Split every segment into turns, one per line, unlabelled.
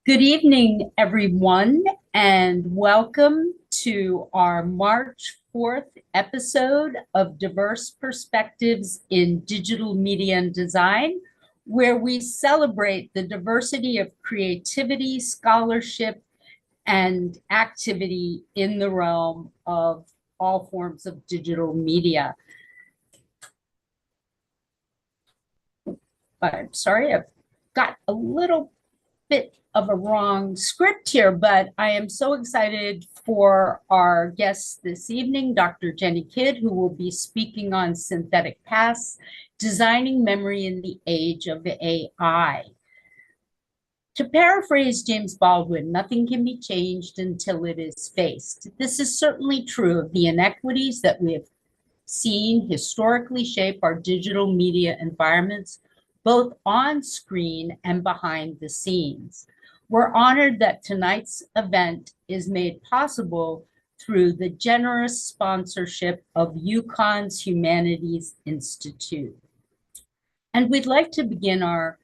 Good evening, everyone, and welcome to our March 4th episode of Diverse Perspectives in Digital Media and Design, where we celebrate the diversity of creativity, scholarship, and activity in the realm of all forms of digital media. I'm sorry, I've got a little bit of a wrong script here, but I am so excited for our guest this evening, Dr. Jenny Kidd, who will be speaking on synthetic pasts, designing memory in the age of AI. To paraphrase James Baldwin, nothing can be changed until it is faced. This is certainly true of the inequities that we have seen historically shape our digital media environments, both on screen and behind the scenes. We're honored that tonight's event is made possible through the generous sponsorship of UConn's Humanities Institute. And we'd like to begin our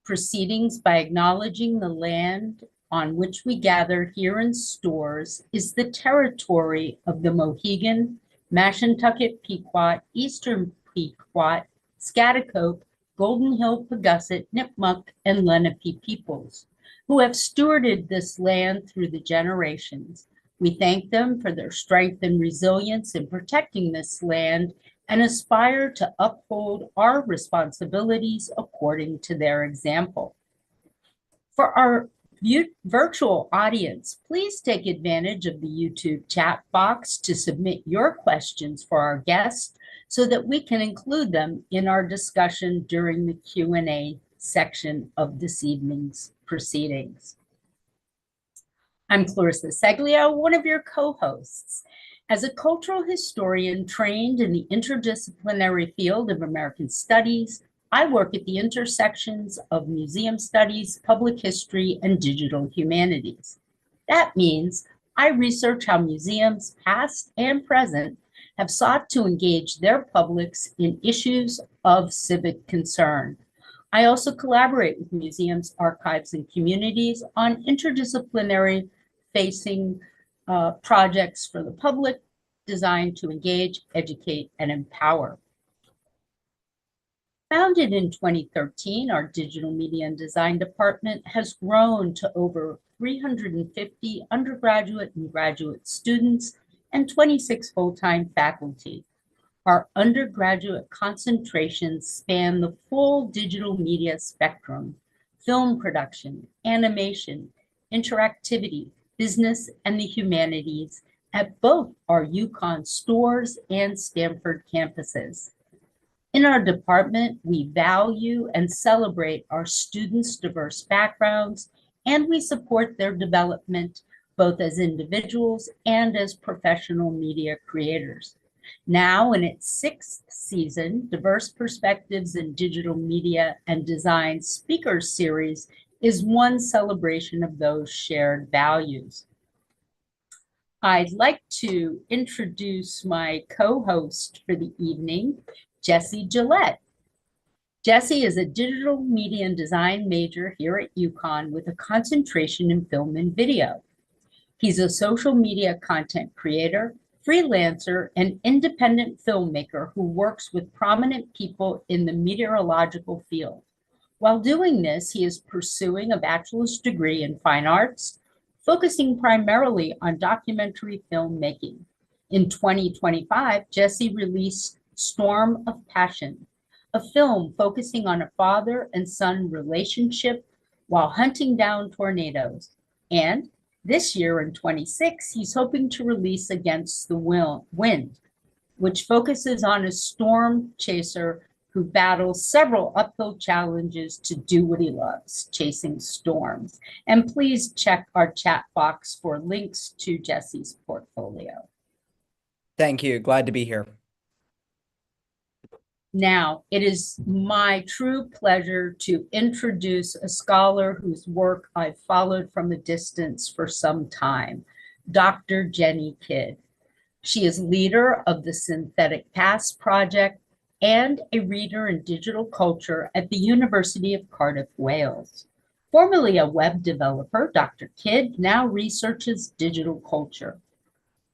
proceedings by acknowledging the land on which we gather here in Storrs is the territory of the Mohegan, Mashantucket Pequot, Eastern Pequot, Schaghticoke, Golden Hill Pagusset, Nipmuc, and Lenape peoples, who have stewarded this land through the generations. We thank them for their strength and resilience in protecting this land and aspire to uphold our responsibilities according to their example. For our virtual audience, please take advantage of the YouTube chat box to submit your questions for our guests so that we can include them in our discussion during the Q&A section of this evening's proceedings. I'm Clarissa Seglio, one of your co-hosts. As a cultural historian trained in the interdisciplinary field of American studies, I work at the intersections of museum studies, public history, and digital humanities. That means I research how museums, past and present, have sought to engage their publics in issues of civic concern. I also collaborate with museums, archives, and communities on interdisciplinary facing projects for the public designed to engage, educate, and empower. Founded in 2013, our Digital Media and Design Department has grown to over 350 undergraduate and graduate students and 26 full-time faculty. Our undergraduate concentrations span the full digital media spectrum: film production, animation, interactivity, business, and the humanities at both our UConn Storrs and Stanford campuses. In our department, we value and celebrate our students' diverse backgrounds, and we support their development both as individuals and as professional media creators. Now, in its 6th season, Diverse Perspectives in Digital Media and Design Speaker Series is one celebration of those shared values. I'd like to introduce my co-host for the evening, Jesse Gillette. Jesse is a digital media and design major here at UConn with a concentration in film and video. He's a social media content creator, freelancer, and independent filmmaker who works with prominent people in the meteorological field. While doing this, he is pursuing a bachelor's degree in fine arts, focusing primarily on documentary filmmaking. In 2025, Jesse released Storm of Passion, a film focusing on a father and son relationship while hunting down tornadoes. And this year in 26, he's hoping to release Against the Wind, which focuses on a storm chaser who battles several uphill challenges to do what he loves, chasing storms. And please check our chat box for links to Jesse's portfolio.
Thank you. Glad to be here.
Now, it is my true pleasure to introduce a scholar whose work I've followed from a distance for some time, Dr. Jenny Kidd. She is leader of the Synthetic Past Project and a reader in digital culture at the University of Cardiff, Wales. Formerly a web developer, Dr. Kidd now researches digital culture.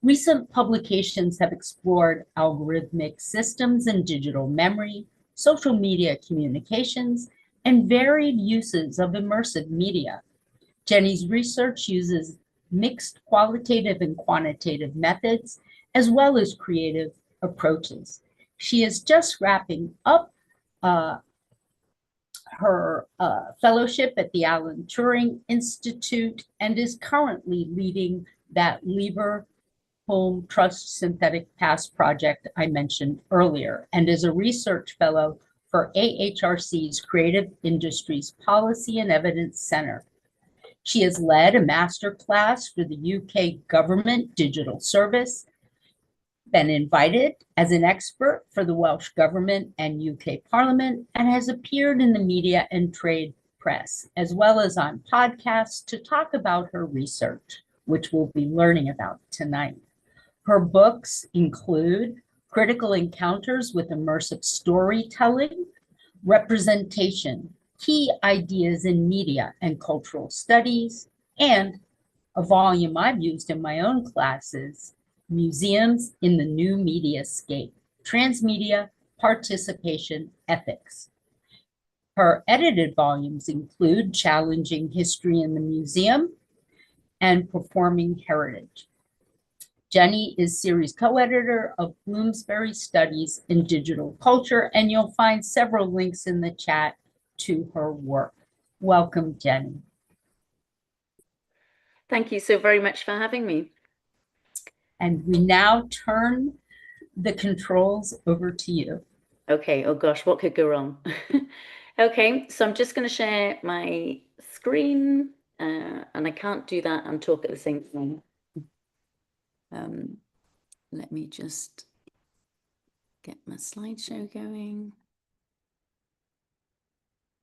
Recent publications have explored algorithmic systems and digital memory, social media communications, and varied uses of immersive media. Jenny's research uses mixed qualitative and quantitative methods, as well as creative approaches. She is just wrapping up uh, her fellowship at the Alan Turing Institute and is currently leading that Lieber Home Trust Synthetic Past project I mentioned earlier, and is a research fellow for AHRC's Creative Industries Policy and Evidence Center. She has led a masterclass for the UK Government Digital Service, been invited as an expert for the Welsh Government and UK Parliament, and has appeared in the media and trade press, as well as on podcasts to talk about her research, which we'll be learning about tonight. Her books include Critical Encounters with Immersive Storytelling, Representation, Key Ideas in Media and Cultural Studies, and a volume I've used in my own classes, Museums in the New Mediascape, Transmedia Participation Ethics. Her edited volumes include Challenging History in the Museum and Performing Heritage. Jenny is series co-editor of Bloomsbury Studies in Digital Culture, and you'll find several links in the chat to her work. Welcome, Jenny.
Thank you so very much for having me.
And we now turn the controls over to you.
Okay, oh gosh, what could go wrong? Okay, so I'm just going to share my screen, and I can't do that and talk at the same time. Let me just get my slideshow going.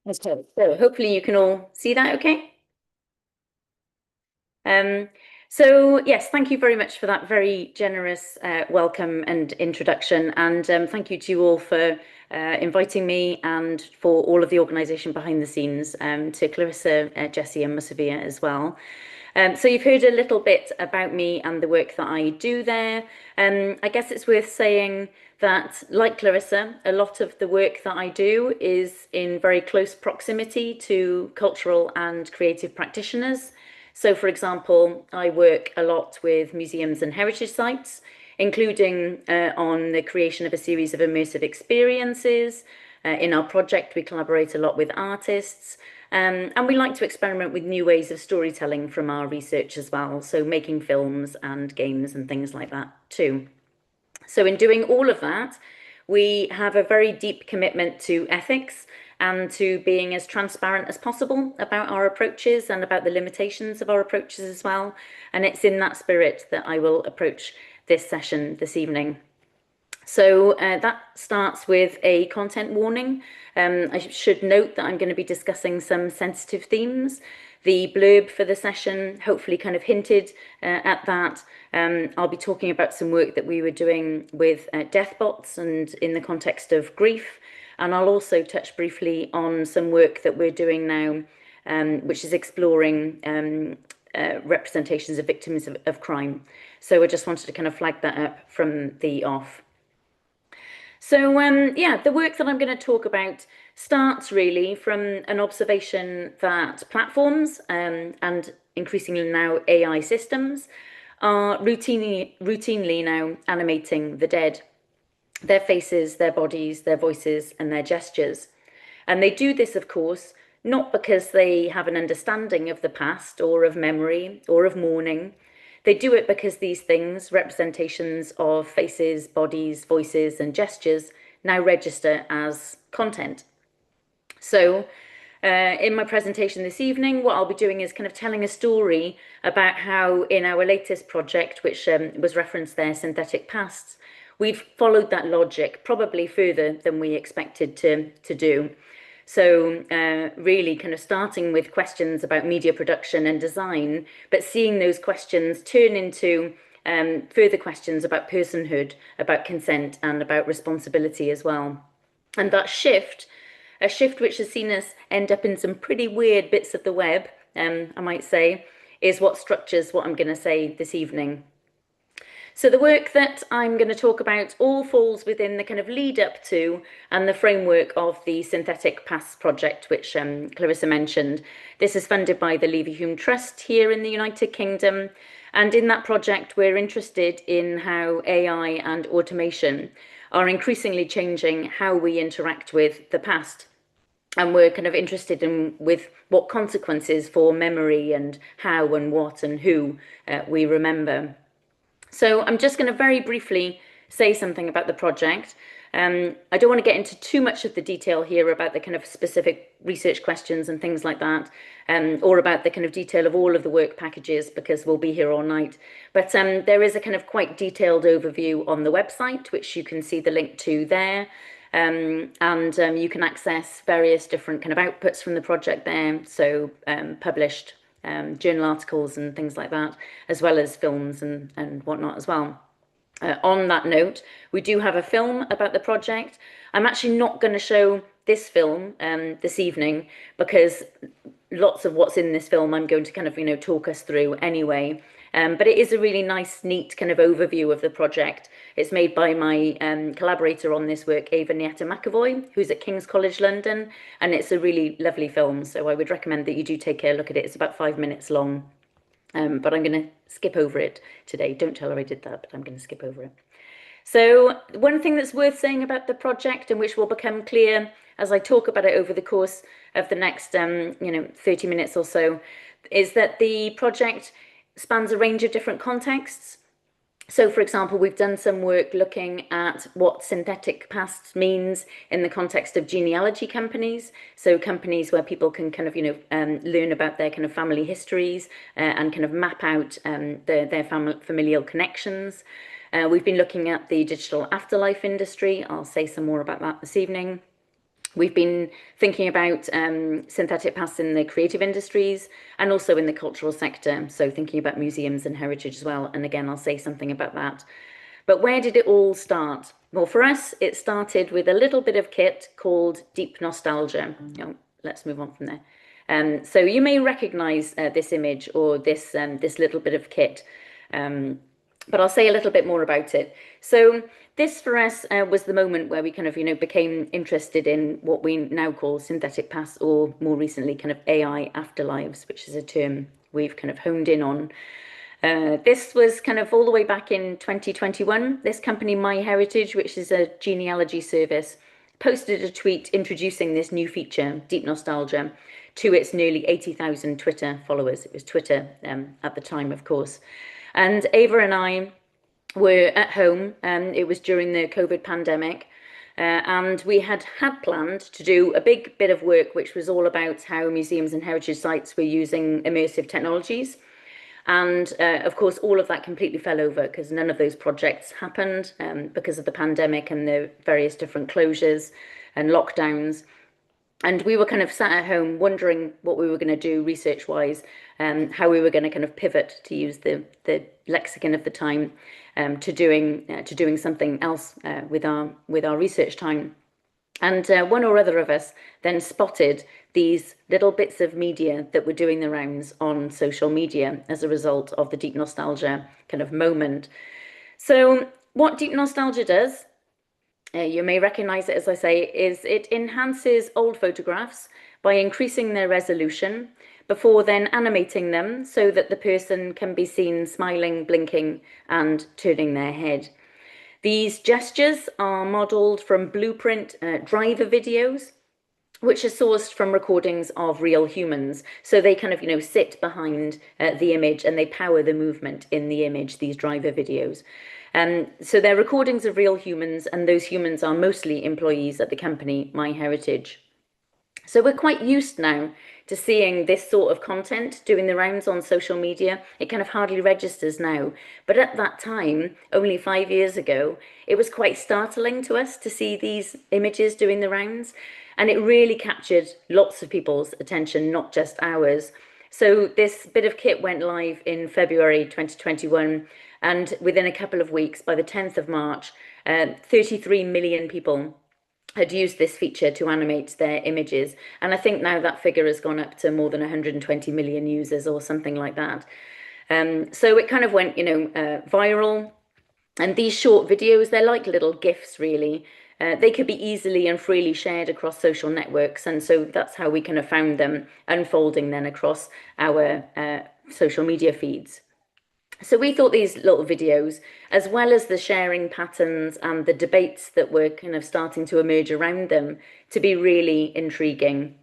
Okay, so hopefully you can all see that okay? So yes, thank you very much for that very generous welcome and introduction, and thank you to you all for inviting me and for all of the organisation behind the scenes, to Clarissa, Jessie and Musavia as well. So you've heard a little bit about me and the work that I do there. I guess it's worth saying that, like Clarissa, a lot of the work that I do is in very close proximity to cultural and creative practitioners. So, for example, I work a lot with museums and heritage sites, including on the creation of a series of immersive experiences. In our project, we collaborate a lot with artists, and we like to experiment with new ways of storytelling from our research as well, so making films and games and things like that too. So in doing all of that, we have a very deep commitment to ethics and to being as transparent as possible about our approaches and about the limitations of our approaches as well. And it's in that spirit that I will approach this session this evening. So that starts with a content warning. I should note that I'm going to be discussing some sensitive themes. The blurb for the session hopefully kind of hinted at that. I'll be talking about some work that we were doing with Deathbots and in the context of grief. And I'll also touch briefly on some work that we're doing now, which is exploring representations of victims of crime. So I just wanted to kind of flag that up from the off. So yeah, the work that I'm going to talk about starts really from an observation that platforms and increasingly now AI systems are routinely now animating the dead, their faces, their bodies, their voices, and their gestures. And they do this, of course, not because they have an understanding of the past or of memory or of mourning. They do it because these things, representations of faces, bodies, voices, and gestures, now register as content. So in my presentation this evening, what I'll be doing is kind of telling a story about how in our latest project, which was referenced there, Synthetic Pasts, we've followed that logic probably further than we expected to do. So really kind of starting with questions about media production and design, but seeing those questions turn into further questions about personhood, about consent, and about responsibility as well. And that shift a shift which has seen us end up in some pretty weird bits of the web, I might say, is what structures what I'm going to say this evening. So the work that I'm going to talk about all falls within the kind of lead up to and the framework of the Synthetic Past project, which Clarissa mentioned. This is funded by the Leverhulme Trust here in the United Kingdom. And in that project, we're interested in how AI and automation are increasingly changing how we interact with the past. And we're kind of interested in with what consequences for memory and how and what and who we remember. So I'm just going to very briefly say something about the project. I don't want to get into too much of the detail here about the kind of specific research questions and things like that, or about the kind of detail of all of the work packages, because we'll be here all night. But there is a kind of quite detailed overview on the website, which you can see the link to there. And you can access various different kind of outputs from the project there. So published journal articles and things like that, as well as films and whatnot as well. On that note, we do have a film about the project. I'm actually not going to show this film this evening, because lots of what's in this film I'm going to kind of, talk us through anyway. But it is a really nice, neat kind of overview of the project. It's made by my collaborator on this work, Ava Nieta-McAvoy, who's at King's College London, and it's a really lovely film. So I would recommend that you do take a look at it. It's about 5 minutes long, but I'm going to skip over it today. Don't tell her I did that, but I'm going to skip over it. So one thing that's worth saying about the project, and which will become clear as I talk about it over the course of the next 30 minutes or so, is that the project spans a range of different contexts. So, for example, we've done some work looking at what synthetic past means in the context of genealogy companies. So companies where people can kind of, learn about their kind of family histories and kind of map out their familial connections. We've been looking at the digital afterlife industry. I'll say some more about that this evening. We've been thinking about synthetic past in the creative industries and also in the cultural sector. So thinking about museums and heritage as well. And again, I'll say something about that. But where did it all start? Well, for us, it started with a little bit of kit called Deep Nostalgia. Let's move on from there. So you may recognize this image or this little bit of kit. But I'll say a little bit more about it. So this for us was the moment where we kind of, became interested in what we now call synthetic past, or more recently kind of AI afterlives, which is a term we've kind of honed in on. This was kind of all the way back in 2021. This company, MyHeritage, which is a genealogy service, posted a tweet introducing this new feature, Deep Nostalgia, to its nearly 80,000 Twitter followers. It was Twitter at the time, of course. And Ava and I were at home, and it was during the COVID pandemic, and we had planned to do a big bit of work which was all about how museums and heritage sites were using immersive technologies. And of course, all of that completely fell over because none of those projects happened because of the pandemic and the various different closures and lockdowns. And we were kind of sat at home wondering what we were going to do research-wise, how we were going to kind of pivot, to use the lexicon of the time, to doing something else with our research time. And one or other of us then spotted these little bits of media that were doing the rounds on social media as a result of the Deep Nostalgia kind of moment. So what Deep Nostalgia does, you may recognize it, as I say, is it enhances old photographs by increasing their resolution before then animating them so that the person can be seen smiling, blinking, and turning their head. These gestures are modeled from blueprint driver videos, which are sourced from recordings of real humans. So they kind of, sit behind the image and they power the movement in the image, these driver videos. So they're recordings of real humans, and those humans are mostly employees at the company MyHeritage. So we're quite used now to seeing this sort of content doing the rounds on social media. It kind of hardly registers now. But at that time, only 5 years ago, it was quite startling to us to see these images doing the rounds. And it really captured lots of people's attention, not just ours. So this bit of kit went live in February 2021. And within a couple of weeks, by the 10th of March, 33 million people had used this feature to animate their images. And I think now that figure has gone up to more than 120 million users or something like that. So it kind of went, viral. And these short videos, they're like little GIFs, really. They could be easily and freely shared across social networks. And so that's how we kind of found them unfolding then across our social media feeds. So we thought these little videos, as well as the sharing patterns and the debates that were kind of starting to emerge around them, to be really intriguing.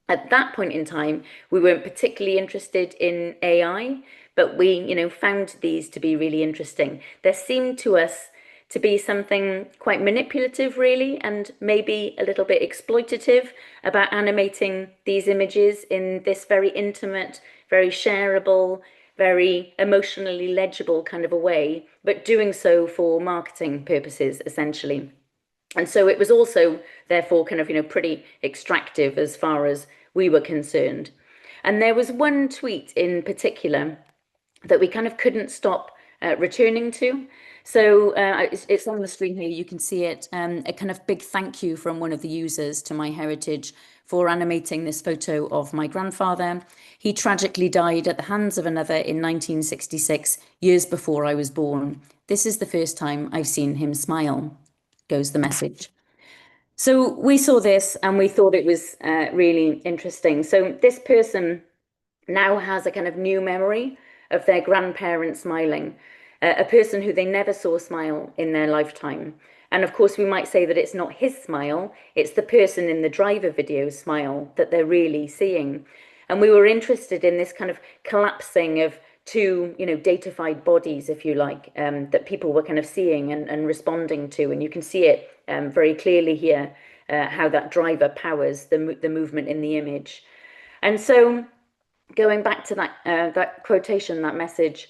At that point in time, we weren't particularly interested in AI, but we, found these to be really interesting. There seemed to us to be something quite manipulative, really, and maybe a little bit exploitative about animating these images in this very intimate, very shareable, very emotionally legible kind of a way, but doing so for marketing purposes, essentially. And so it was also, therefore, kind of, pretty extractive as far as we were concerned. And there was one tweet in particular that we kind of couldn't stop returning to. So it's on the screen here, you can see it, a kind of big thank you from one of the users to MyHeritage for animating this photo of my grandfather. He tragically died at the hands of another in 1966, years before I was born. This is the first time I've seen him smile, goes the message. So we saw this and we thought it was really interesting. So this person now has a kind of new memory of their grandparent smiling, a person who they never saw smile in their lifetime. And of course, we might say that it's not his smile, it's the person in the driver video smile that they're really seeing. And we were interested in this kind of collapsing of two, datafied bodies, if you like, that people were kind of seeing and responding to. And you can see it very clearly here, how that driver powers the movement in the image. And so going back to that quotation, that message,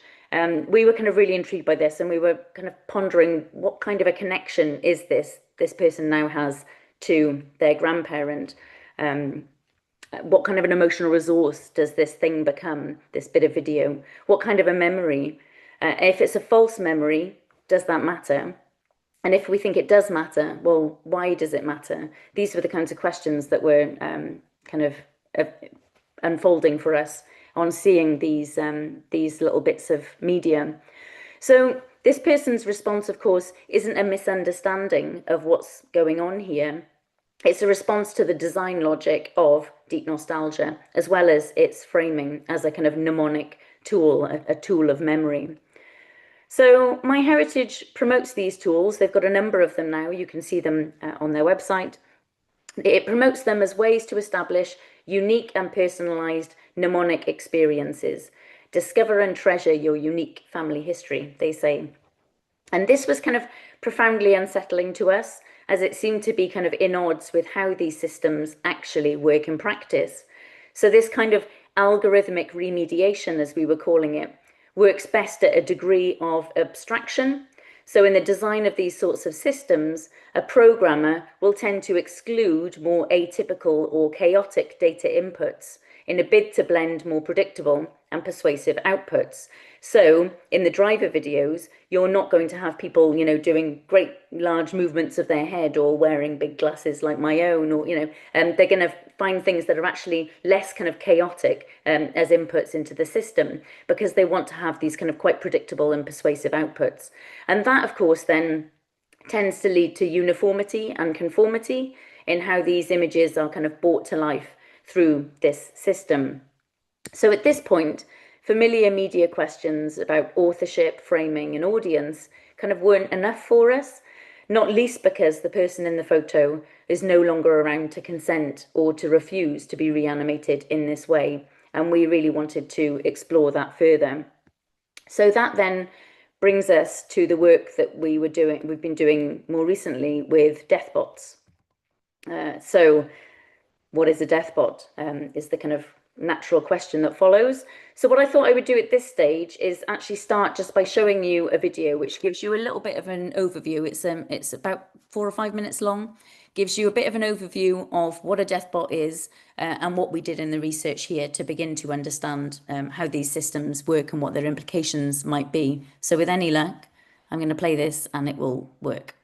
we were kind of really intrigued by this, and we were kind of pondering what kind of a connection is this person now has to their grandparent. What kind of an emotional resource does this thing become, this bit of video? What kind of a memory? If it's a false memory, does that matter? And if we think it does matter, well, why does it matter? These were the kinds of questions that were kind of unfolding for us on seeing these little bits of media. So this person's response, of course, isn't a misunderstanding of what's going on here. It's a response to the design logic of deep nostalgia, as well as its framing as a kind of mnemonic tool, a tool of memory. So MyHeritage promotes these tools. They've got a number of them now. You can see them on their website. It promotes them as ways to establish unique and personalized mnemonic experiences. Discover and treasure your unique family history, they say. And this was kind of profoundly unsettling to us, as it seemed to be kind of in odds with how these systems actually work in practice. So this kind of algorithmic remediation, as we were calling it, works best at a degree of abstraction. So in the design of these sorts of systems, a programmer will tend to exclude more atypical or chaotic data inputs in a bid to blend more predictable and persuasive outputs. So in the driver videos, you're not going to have people, doing great large movements of their head or wearing big glasses like my own, or, they're going to find things that are actually less kind of chaotic as inputs into the system, because they want to have these kind of quite predictable and persuasive outputs. And that, of course, then tends to lead to uniformity and conformity in how these images are kind of brought to life through this system. So at this point, familiar media questions about authorship, framing, and audience kind of weren't enough for us, not least because the person in the photo is no longer around to consent or to refuse to be reanimated in this way. And we really wanted to explore that further. So that then brings us to the work that we've been doing more recently with Deathbots. So what is a Deathbot is the kind of natural question that follows. So what I thought I would do at this stage is actually start just by showing you a video which gives you a little bit of an overview. It's about 4 or 5 minutes long, gives you a bit of an overview of what a Deathbot is and what we did in the research here to begin to understand how these systems work and what their implications might be. So with any luck, I'm going to play this and it will work.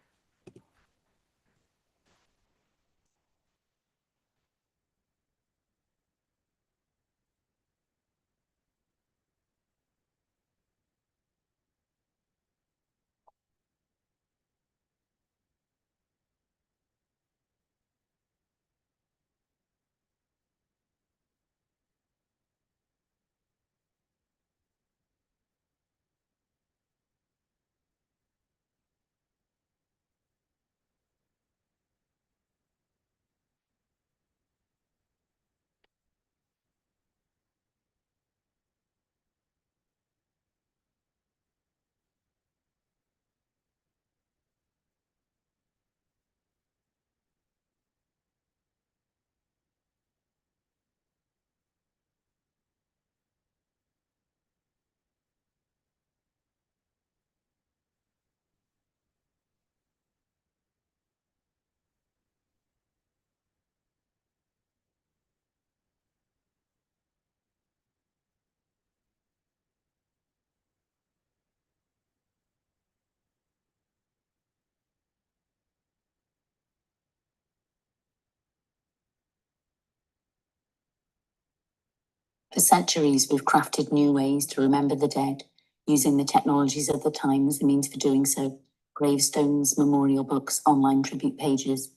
For centuries, we've crafted new ways to remember the dead, using the technologies of the time as a means for doing so: gravestones, memorial books, online tribute pages.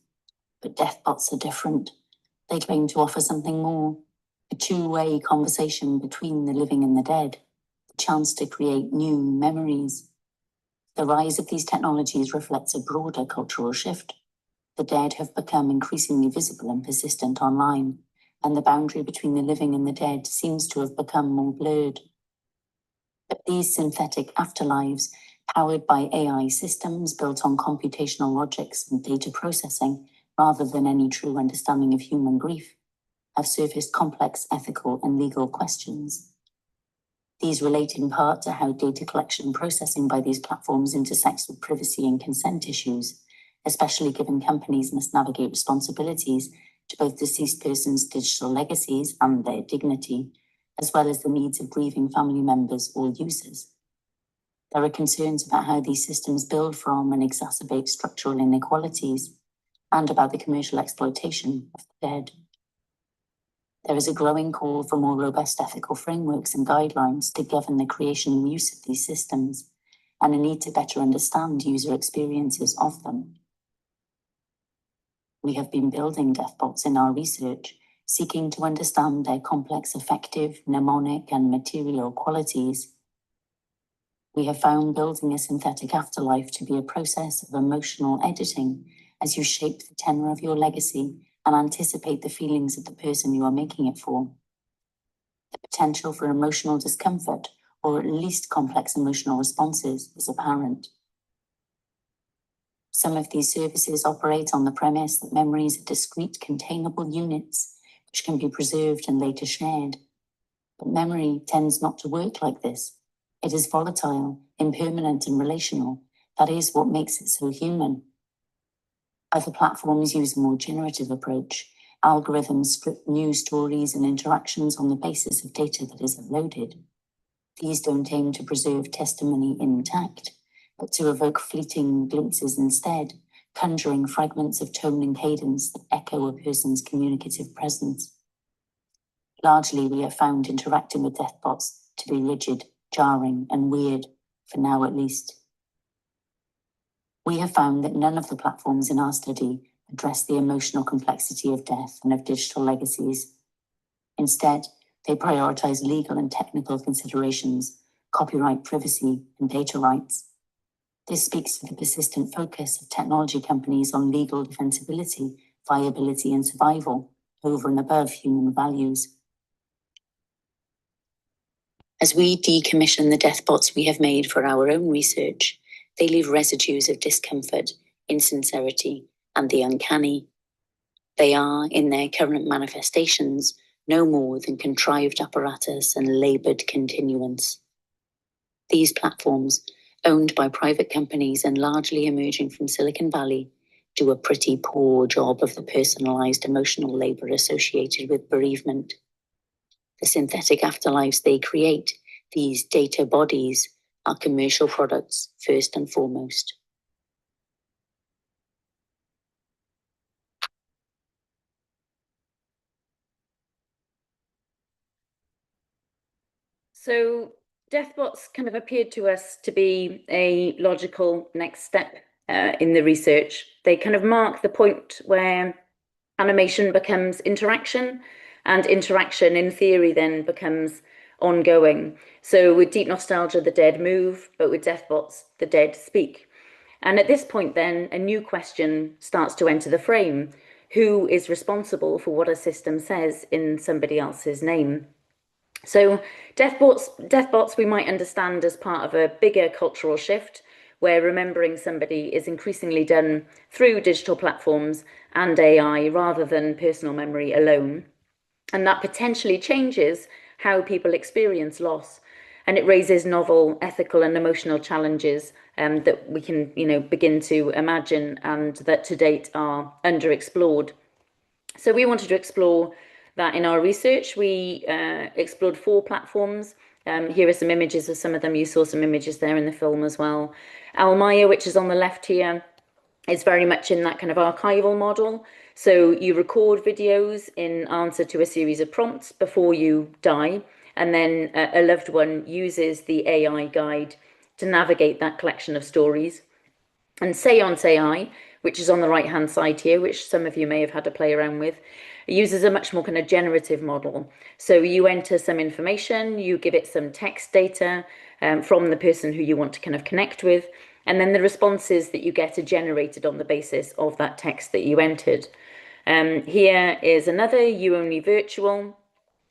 But Deathbots are different. They claim to offer something more: a two-way conversation between the living and the dead, the chance to create new memories. The rise of these technologies reflects a broader cultural shift. The dead have become increasingly visible and persistent online, and the boundary between the living and the dead seems to have become more blurred. But these synthetic afterlives, powered by AI systems built on computational logics and data processing, rather than any true understanding of human grief, have surfaced complex ethical and legal questions. These relate in part to how data collection and processing by these platforms intersects with privacy and consent issues, especially given companies must navigate responsibilities to both deceased persons' digital legacies and their dignity, as well as the needs of grieving family members or users. There are concerns about how these systems build from and exacerbate structural inequalities, and about the commercial exploitation of the dead. There is a growing call for more robust ethical frameworks and guidelines to govern the creation and use of these systems, and a need to better understand user experiences of them. We have been building Deathbots in our research, seeking to understand their complex affective, mnemonic, and material qualities. We have found building a synthetic afterlife to be a process of emotional editing as you shape the tenor of your legacy and anticipate the feelings of the person you are making it for. The potential for emotional discomfort, or at least complex emotional responses, is apparent. Some of these services operate on the premise that memories are discrete, containable units which can be preserved and later shared. But memory tends not to work like this. It is volatile, impermanent, and relational. That is what makes it so human. Other platforms use a more generative approach. Algorithms script new stories and interactions on the basis of data that is uploaded. These don't aim to preserve testimony intact, but to evoke fleeting glimpses instead, conjuring fragments of tone and cadence that echo a person's communicative presence. Largely, we have found interacting with Deathbots to be rigid, jarring, and weird, for now at least. We have found that none of the platforms in our study address the emotional complexity of death and of digital legacies. Instead, they prioritize legal and technical considerations, copyright, privacy, and data rights. This speaks to the persistent focus of technology companies on legal defensibility, viability, and survival over and above human values. As we decommission the Deathbots we have made for our own research, they leave residues of discomfort, insincerity, and the uncanny. They are, in their current manifestations, no more than contrived apparatus and laboured continuance. These platforms, owned by private companies and largely emerging from Silicon Valley, do a pretty poor job of the personalised emotional labour associated with bereavement. The synthetic afterlives they create, these data bodies, are commercial products first and foremost.
So Deathbots kind of appeared to us to be a logical next step in the research. They kind of mark the point where animation becomes interaction, and interaction in theory then becomes ongoing. So with Deep Nostalgia, the dead move, but with Deathbots, the dead speak. And at this point then, a new question starts to enter the frame. Who is responsible for what a system says in somebody else's name? So Deathbots we might understand as part of a bigger cultural shift where remembering somebody is increasingly done through digital platforms and AI rather than personal memory alone. And that potentially changes how people experience loss. And it raises novel ethical and emotional challenges that we can, begin to imagine and that to date are underexplored. So we wanted to explore that in our research. We explored 4 platforms. Here are some images of some of them. You saw some images there in the film as well. Almaya, which is on the left here, is very much in that kind of archival model. So you record videos in answer to a series of prompts before you die, and then a loved one uses the AI guide to navigate that collection of stories. And Say On Say I, which is on the right hand side here, which some of you may have had to play around with, it uses a much more kind of generative model. So you enter some information, you give it some text data from the person who you want to kind of connect with, and then the responses that you get are generated on the basis of that text that you entered. Here is another You Only Virtual,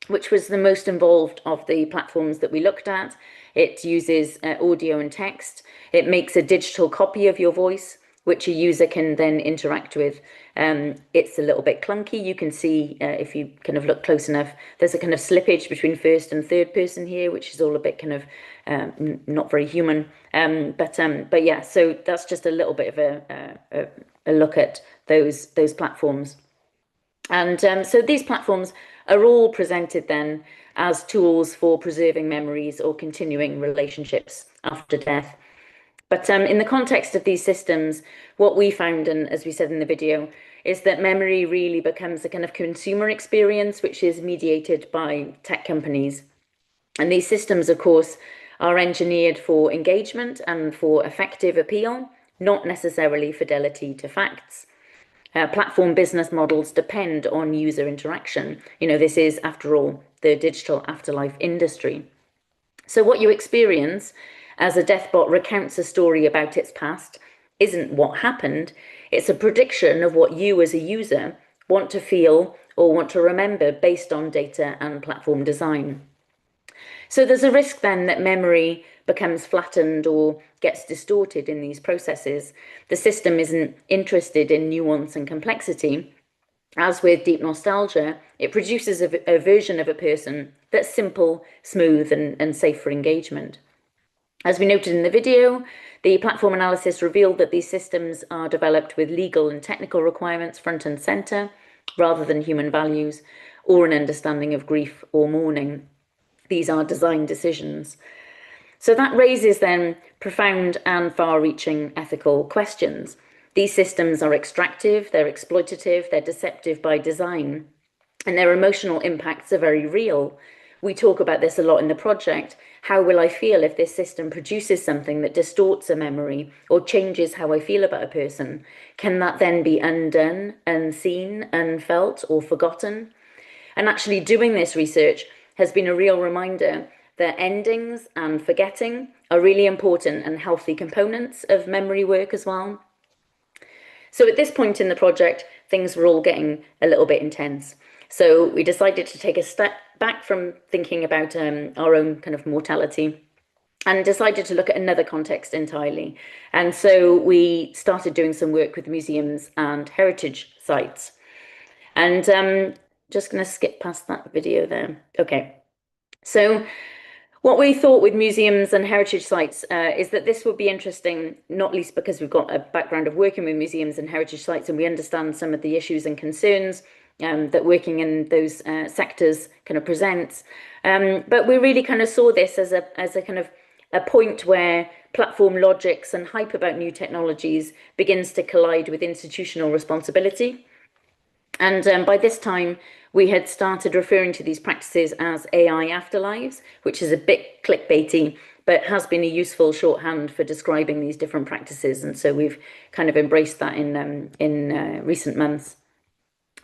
which was the most involved of the platforms that we looked at. It uses audio and text. It makes a digital copy of your voice, which a user can then interact with. It's a little bit clunky. You can see, if you kind of look close enough, there's a kind of slippage between first and third person here, which is all a bit kind of not very human. But yeah, so that's just a little bit of a look at those platforms. And so these platforms are all presented then as tools for preserving memories or continuing relationships after death. But in the context of these systems, what we found, and as we said in the video, is that memory really becomes a kind of consumer experience, which is mediated by tech companies. And these systems, of course, are engineered for engagement and for effective appeal, not necessarily fidelity to facts. Platform business models depend on user interaction. You know, this is, after all, the digital afterlife industry. So what you experience as a deathbot recounts a story about its past isn't what happened. It's a prediction of what you as a user want to feel or want to remember based on data and platform design. So there's a risk then that memory becomes flattened or gets distorted in these processes. The system isn't interested in nuance and complexity. As with deep nostalgia, it produces a version of a person that's simple, smooth, and safe for engagement. As we noted in the video, the platform analysis revealed that these systems are developed with legal and technical requirements front and centre, rather than human values or an understanding of grief or mourning. These are design decisions. So that raises then profound and far-reaching ethical questions. These systems are extractive, they're exploitative, they're deceptive by design, and their emotional impacts are very real. We talk about this a lot in the project. How will I feel if this system produces something that distorts a memory or changes how I feel about a person? Can that then be undone, unseen, unfelt, or forgotten? And actually doing this research has been a real reminder that endings and forgetting are really important and healthy components of memory work as well. So at this point in the project, things were all getting a little bit intense. So we decided to take a step back from thinking about our own kind of mortality and decided to look at another context entirely. And so we started doing some work with museums and heritage sites. And just going to skip past that video there. Okay. So what we thought with museums and heritage sites is that this would be interesting, not least because we've got a background of working with museums and heritage sites and we understand some of the issues and concerns that working in those sectors kind of presents. But we really kind of saw this as a kind of a point where platform logics and hype about new technologies begins to collide with institutional responsibility. And by this time, we had started referring to these practices as AI afterlives, which is a bit clickbaity, but has been a useful shorthand for describing these different practices. And so we've kind of embraced that in recent months.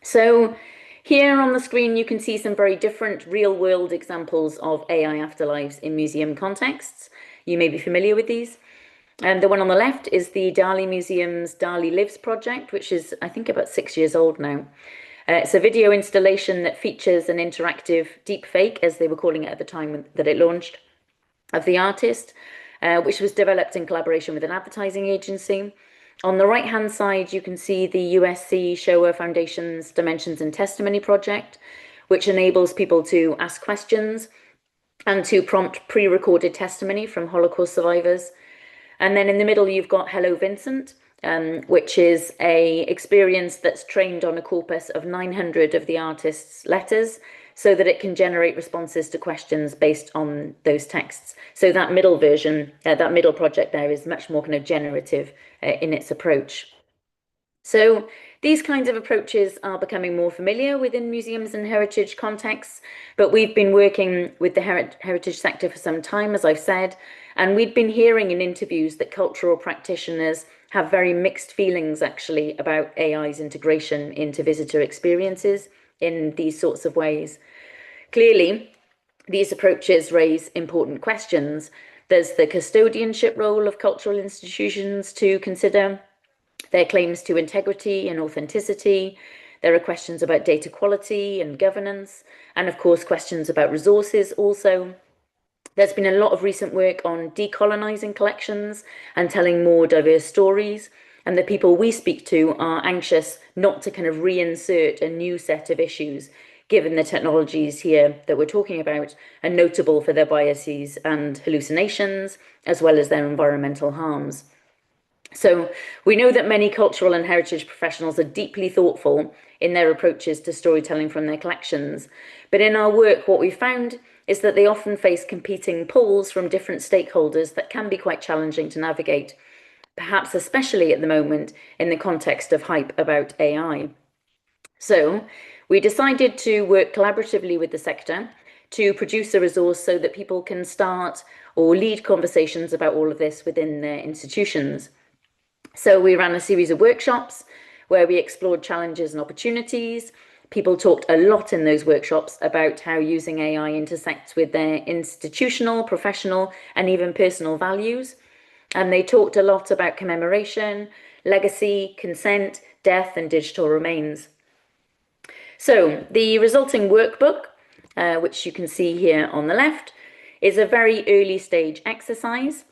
So here on the screen, you can see some very different real-world examples of AI afterlives in museum contexts. You may be familiar with these. And the one on the left is the Dali Museum's Dali Lives project, which is, I think, about 6 years old now. It's a video installation that features an interactive deepfake, as they were calling it at the time that it launched, of the artist, which was developed in collaboration with an advertising agency. On the right-hand side, you can see the USC Shoah Foundation's Dimensions and Testimony project, which enables people to ask questions and to prompt pre-recorded testimony from Holocaust survivors. And then in the middle, you've got Hello Vincent, which is a experience that's trained on a corpus of 900 of the artist's letters so that it can generate responses to questions based on those texts. So that middle version, that middle project there is much more kind of generative in its approach. So these kinds of approaches are becoming more familiar within museums and heritage contexts, but we've been working with the heritage sector for some time, as I've said, and we've been hearing in interviews that cultural practitioners have very mixed feelings actually about AI's integration into visitor experiences in these sorts of ways. Clearly, these approaches raise important questions. There's the custodianship role of cultural institutions to consider, their claims to integrity and authenticity. There are questions about data quality and governance, and of course, questions about resources also. There's been a lot of recent work on decolonising collections and telling more diverse stories. And the people we speak to are anxious not to kind of reinsert a new set of issues, given the technologies here that we're talking about are notable for their biases and hallucinations, as well as their environmental harms. So we know that many cultural and heritage professionals are deeply thoughtful in their approaches to storytelling from their collections. But in our work, what we found is that they often face competing pulls from different stakeholders that can be quite challenging to navigate, perhaps especially at the moment in the context of hype about AI. So we decided to work collaboratively with the sector to produce a resource so that people can start or lead conversations about all of this within their institutions. So we ran a series of workshops where we explored challenges and opportunities. People talked a lot in those workshops about how using AI intersects with their institutional, professional, and even personal values. And they talked a lot about commemoration, legacy, consent, death, and digital remains. So the resulting workbook, which you can see here on the left, is a very early stage exercise.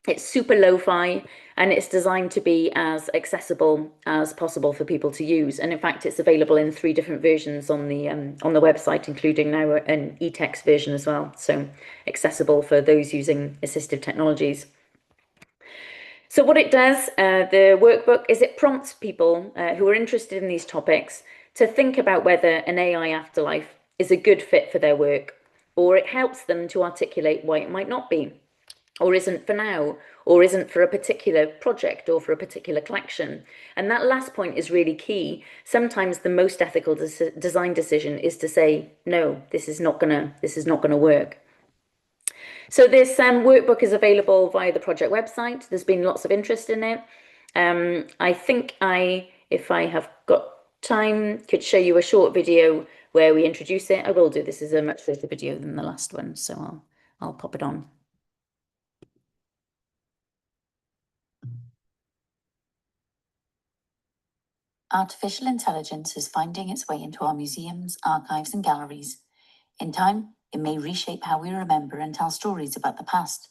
It's super lo-fi and it's designed to be as accessible as possible for people to use. And in fact, it's available in 3 different versions on the website, including now an e-text version as well. So accessible for those using assistive technologies. So what it does, the workbook, is it prompts people who are interested in these topics to think about whether an AI afterlife is a good fit for their work, or it helps them to articulate why it might not be, or isn't for now, or isn't for a particular project or for a particular collection. And that last point is really key. Sometimes the most ethical design decision is to say, no, this is not gonna work. So this workbook is available via the project website. There's been lots of interest in it. I think if I have got time, could show you a short video where we introduce it. I will do. This is a much shorter video than the last one, so I'll pop it on.
Artificial intelligence is finding its way into our museums, archives, and galleries. In time, it may reshape how we remember and tell stories about the past.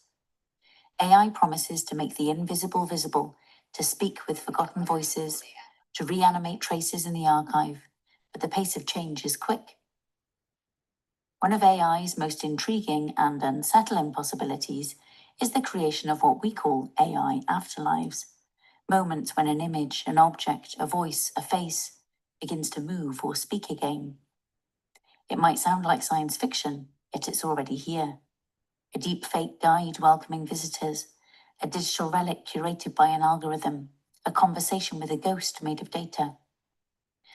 AI promises to make the invisible visible, to speak with forgotten voices, to reanimate traces in the archive, but the pace of change is quick. One of AI's most intriguing and unsettling possibilities is the creation of what we call AI afterlives. Moments when an image, an object, a voice, a face begins to move or speak again. It might sound like science fiction, yet it's already here. A deep fake guide welcoming visitors, a digital relic curated by an algorithm, a conversation with a ghost made of data.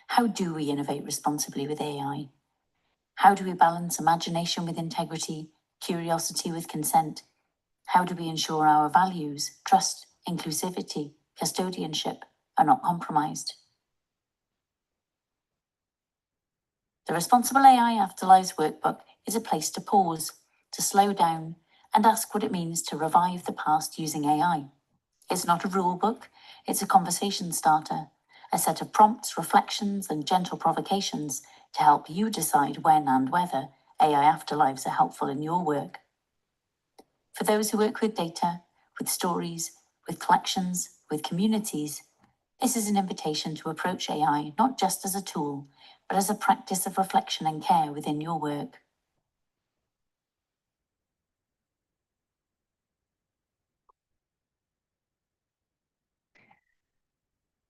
How do we innovate responsibly with AI? How do we balance imagination with integrity, curiosity with consent? How do we ensure our values, trust, inclusivity, custodianship are not compromised? The Responsible AI Afterlives Workbook is a place to pause, to slow down, and ask what it means to revive the past using AI. It's not a rule book, it's a conversation starter, a set of prompts, reflections, and gentle provocations to help you decide when and whether AI afterlives are helpful in your work. For those who work with data, with stories, with collections, with communities, this is an invitation to approach AI not just as a tool, but as a practice of reflection and care within your work.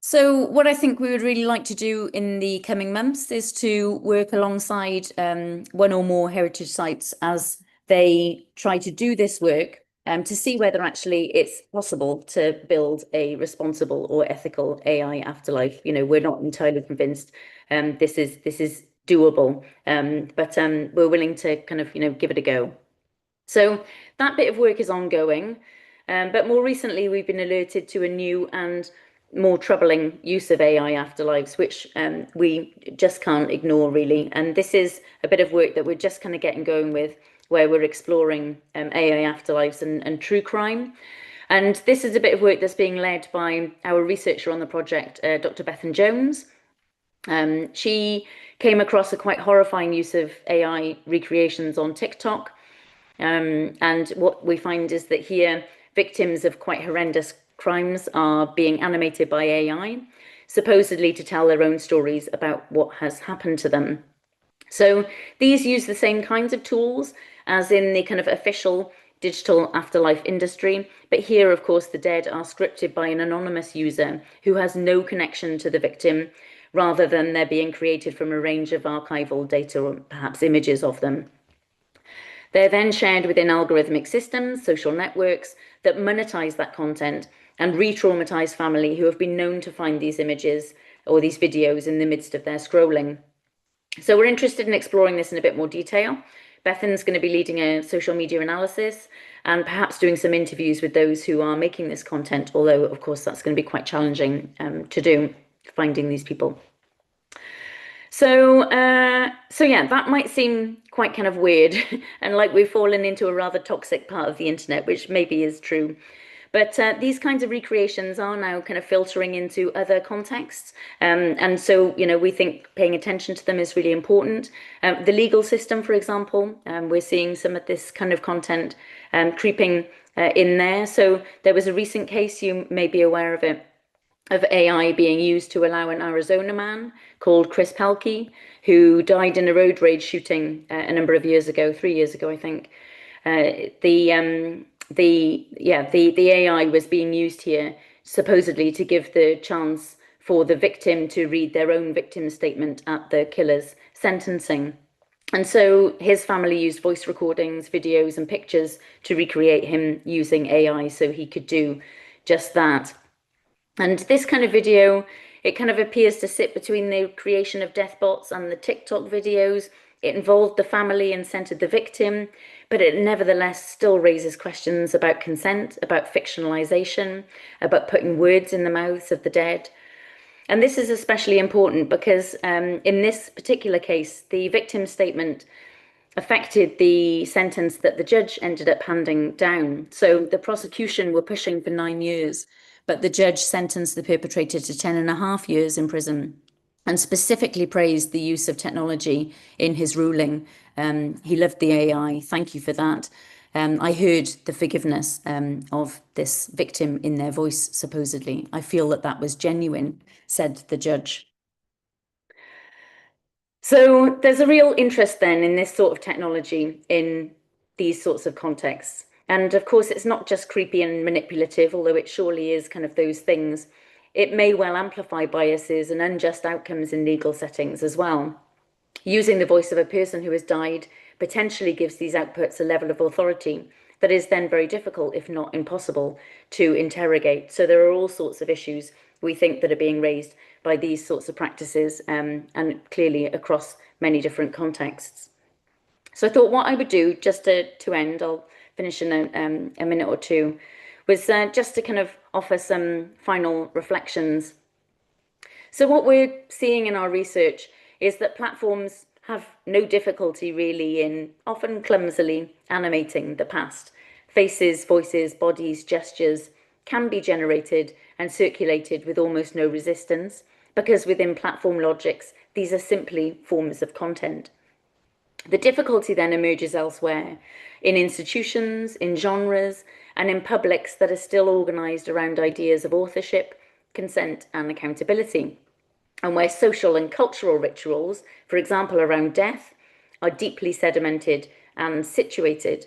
So what I think we would really like to do in the coming months is to work alongside one or more heritage sites as they try to do this work to see whether actually it's possible to build a responsible or ethical AI afterlife. You know, we're not entirely convinced this is doable, but we're willing to kind of, give it a go. So that bit of work is ongoing, but more recently we've been alerted to a new and more troubling use of AI afterlives, which we just can't ignore really. And this is a bit of work that we're just kind of getting going with, where we're exploring AI afterlives and true crime. And this is a bit of work that's being led by our researcher on the project, Dr. Bethan Jones. She came across a quite horrifying use of AI recreations on TikTok. And what we find is that here, victims of quite horrendous crimes are being animated by AI, supposedly to tell their own stories about what has happened to them. So these use the same kinds of tools as in the kind of official digital afterlife industry. But here, of course, the dead are scripted by an anonymous user who has no connection to the victim, rather than they're being created from a range of archival data or perhaps images of them. They're then shared within algorithmic systems, social networks that monetize that content and re-traumatize family who have been known to find these images or these videos in the midst of their scrolling. So we're interested in exploring this in a bit more detail. Bethan's going to be leading a social media analysis and perhaps doing some interviews with those who are making this content, although of course that's going to be quite challenging to do, finding these people. So yeah, that might seem quite kind of weird and like we've fallen into a rather toxic part of the internet, which maybe is true. But these kinds of recreations are now kind of filtering into other contexts. And so, we think paying attention to them is really important. The legal system, for example, we're seeing some of this kind of content creeping in there. So there was a recent case, you may be aware of it, of AI being used to allow an Arizona man called Chris Pelkey, who died in a road rage shooting a number of years ago, 3 years ago, I think. The AI was being used here supposedly to give the chance for the victim to read their own victim statement at the killer's sentencing. And so his family used voice recordings, videos, and pictures to recreate him using AI so he could do just that. And this kind of video, it kind of appears to sit between the creation of Deathbots and the TikTok videos. It involved the family and centered the victim, but it nevertheless still raises questions about consent, about fictionalization, about putting words in the mouths of the dead. And this is especially important because in this particular case, the victim's statement affected the sentence that the judge ended up handing down. So the prosecution were pushing for 9 years, but the judge sentenced the perpetrator to 10.5 years in prison and specifically praised the use of technology in his ruling. He loved the AI. Thank you for that. I heard the forgiveness of this victim in their voice, supposedly. I feel that that was genuine, said the judge. So there's a real interest then in this sort of technology in these sorts of contexts. And of course, it's not just creepy and manipulative, although it surely is kind of those things. It may well amplify biases and unjust outcomes in legal settings as well. Using the voice of a person who has died potentially gives these outputs a level of authority that is then very difficult, if not impossible, to interrogate. So there are all sorts of issues we think that are being raised by these sorts of practices and clearly across many different contexts. So I thought what I would do just to end, I'll finish in a minute or two, was just to kind of offer some final reflections. So what we're seeing in our research is that platforms have no difficulty really in often clumsily animating the past. Faces, voices, bodies, gestures can be generated and circulated with almost no resistance, because within platform logics, these are simply forms of content. The difficulty then emerges elsewhere, in institutions, in genres, and in publics that are still organised around ideas of authorship, consent, and accountability, and where social and cultural rituals, for example around death, are deeply sedimented and situated.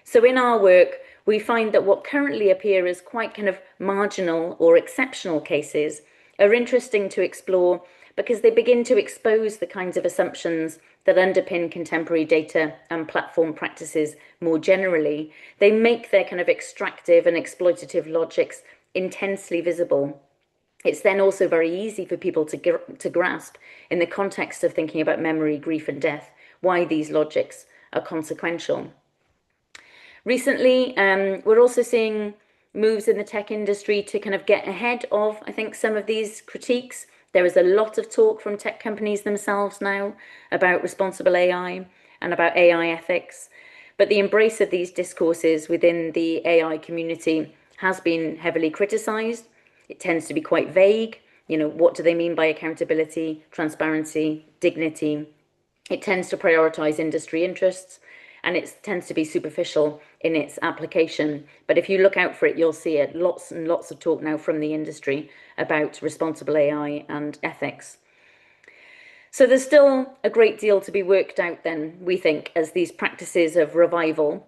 So in our work, we find that what currently appear as quite kind of marginal or exceptional cases are interesting to explore, because they begin to expose the kinds of assumptions that underpin contemporary data and platform practices more generally. They make their kind of extractive and exploitative logics intensely visible. It's then also very easy for people to grasp, in the context of thinking about memory, grief, and death, why these logics are consequential. Recently, we're also seeing moves in the tech industry to kind of get ahead of, I think, some of these critiques. There is a lot of talk from tech companies themselves now about responsible AI and about AI ethics. But the embrace of these discourses within the AI community has been heavily criticized. It tends to be quite vague. You know, what do they mean by accountability, transparency, dignity? It tends to prioritize industry interests, and it tends to be superficial in its application. But if you look out for it, you'll see it. Lots and lots of talk now from the industry about responsible AI and ethics. So there's still a great deal to be worked out then, we think, as these practices of revival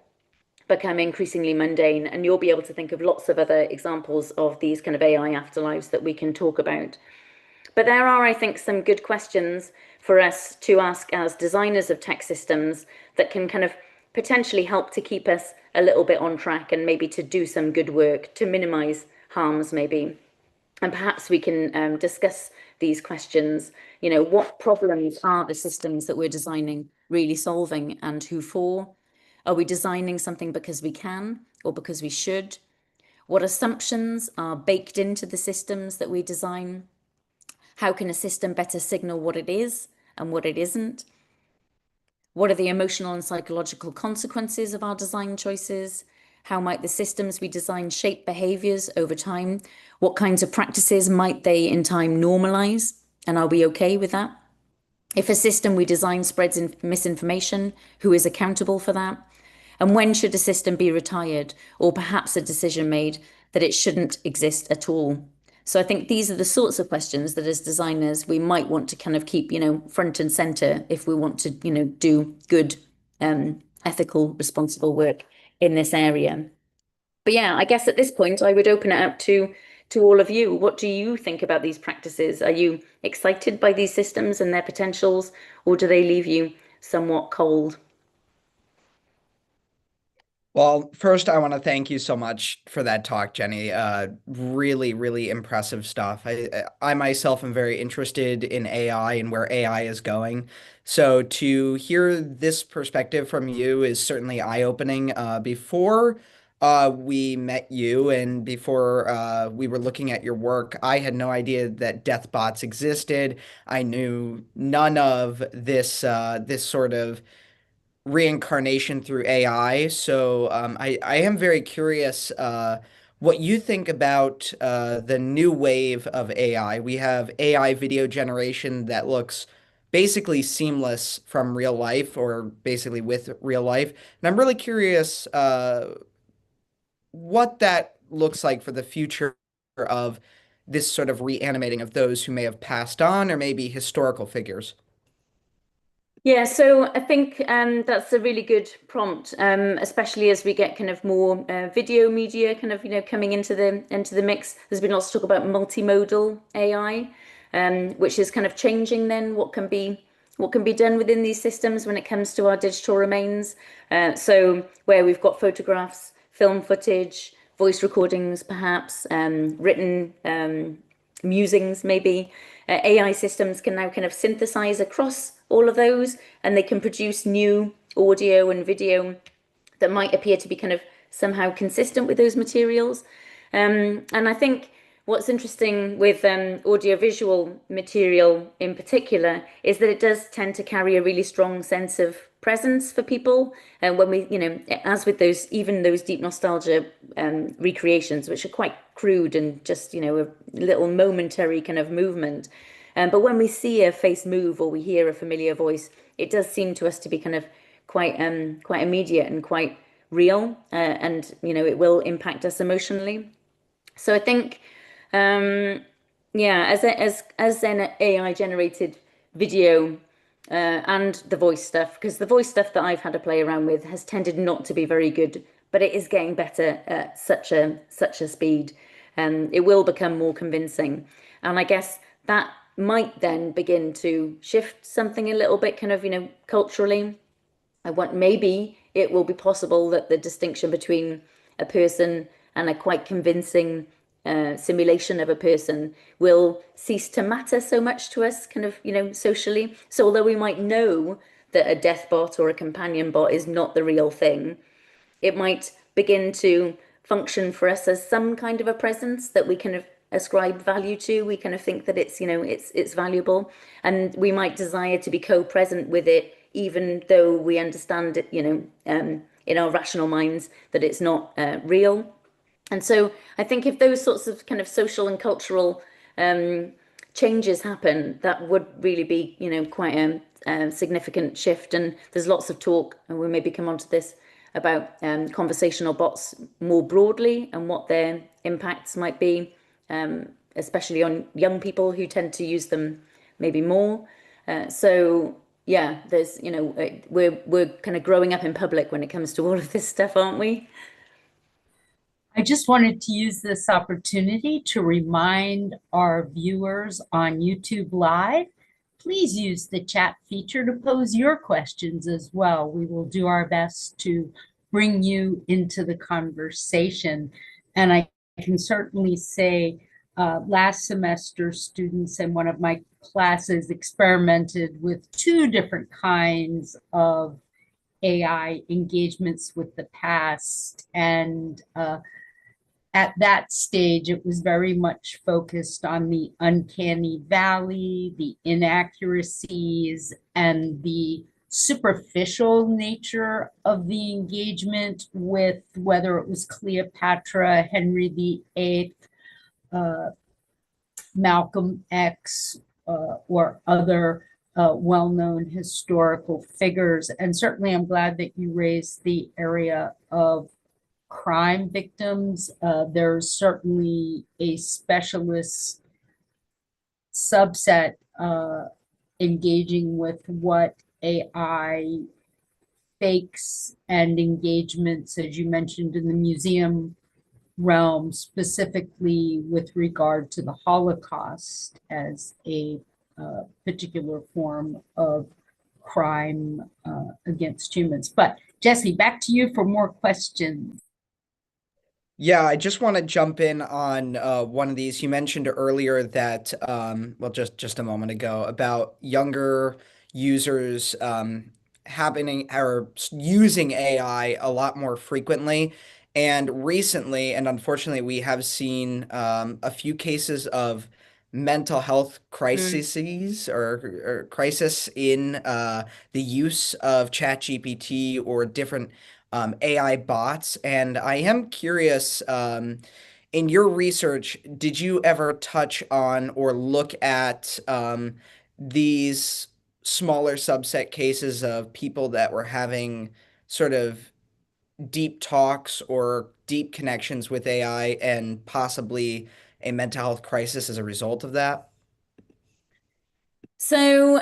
become increasingly mundane, and you'll be able to think of lots of other examples of these kind of AI afterlives that we can talk about. But there are, I think, some good questions for us to ask as designers of tech systems that can kind of potentially help to keep us a little bit on track and maybe to do some good work to minimize harms maybe. And perhaps we can discuss these questions. You know, what problems are the systems that we're designing really solving, and who for? Are we designing something because we can or because we should? What assumptions are baked into the systems that we design? How can a system better signal what it is and what it isn't? What are the emotional and psychological consequences of our design choices? How might the systems we design shape behaviors over time? What kinds of practices might they in time normalize? And are we okay with that? If a system we design spreads misinformation, who is accountable for that? And when should a system be retired, or perhaps a decision made that it shouldn't exist at all? So I think these are the sorts of questions that as designers, we might want to kind of keep, you know, front and center if we want to, you know, do good, ethical, responsible work in this area. But yeah, I guess at this point, I would open it up to all of you. What do you think about these practices? Are you excited by these systems and their potentials, or do they leave you somewhat cold?
Well, first, I want to thank you so much for that talk, Jenny. Really, really impressive stuff. I myself am very interested in AI and where AI is going. So to hear this perspective from you is certainly eye-opening. Before we met you and before we were looking at your work, I had no idea that Deathbots existed. I knew none of this sort of reincarnation through AI. So I am very curious what you think about the new wave of AI. We have AI video generation that looks basically seamless from real life, or basically with real life. And I'm really curious what that looks like for the future of this sort of reanimating of those who may have passed on, or maybe historical figures.
Yeah, so I think that's a really good prompt, especially as we get kind of more video media kind of, you know, coming into the mix. There's been lots of talk about multimodal AI, which is kind of changing then what can be done within these systems when it comes to our digital remains. So where we've got photographs, film footage, voice recordings, perhaps written musings, maybe. AI systems can now kind of synthesize across all of those, and they can produce new audio and video that might appear to be kind of somehow consistent with those materials. And I think what's interesting with audiovisual material in particular is that it does tend to carry a really strong sense of presence for people. And when we, you know, as with those, even those deep nostalgia recreations, which are quite crude and just, you know, a little momentary kind of movement. But when we see a face move or we hear a familiar voice, it does seem to us to be kind of quite immediate and quite real, and you know, it will impact us emotionally. So I think, yeah, as an AI generated video and the voice stuff, because the voice stuff that I've had to play around with has tended not to be very good, but it is getting better at such a speed, and it will become more convincing. And I guess that might then begin to shift something a little bit, kind of, culturally. Maybe it will be possible that the distinction between a person and a quite convincing simulation of a person will cease to matter so much to us, kind of, socially. So although we might know that a death bot or a companion bot is not the real thing, it might begin to function for us as some kind of a presence that we kind of ascribe value to. We kind of think that it's, it's valuable, and we might desire to be co-present with it, even though we understand it, in our rational minds that it's not real. And so I think if those sorts of kind of social and cultural changes happen, that would really be, quite a significant shift. And there's lots of talk, and we'll maybe come on to this, about conversational bots more broadly and what their impacts might be, especially on young people who tend to use them maybe more. So yeah, there's, we're kind of growing up in public when it comes to all of this stuff, aren't we?
I just wanted to use this opportunity to remind our viewers on YouTube Live, please use the chat feature to pose your questions as well. We will do our best to bring you into the conversation. And I can certainly say last semester, students in one of my classes experimented with two different kinds of AI engagements with the past. And at that stage, it was very much focused on the uncanny valley, the inaccuracies, and the superficial nature of the engagement with whether it was Cleopatra, Henry VIII, Malcolm X, or other well-known historical figures. And certainly I'm glad that you raised the area of crime victims. There's certainly a specialist subset engaging with what AI fakes and engagements, as you mentioned, in the museum realm, specifically with regard to the Holocaust as a particular form of crime against humans. But Jesse, back to you for more questions.
Yeah, I just want to jump in on one of these. You mentioned earlier that, well, just a moment ago, about younger users happening or using AI a lot more frequently. And recently, and unfortunately, we have seen a few cases of mental health crises or crisis in the use of ChatGPT or different AI bots. And I am curious, in your research, did you ever touch on or look at these smaller subset cases of people that were having sort of deep talks or deep connections with AI and possibly a mental health crisis as a result of that?
So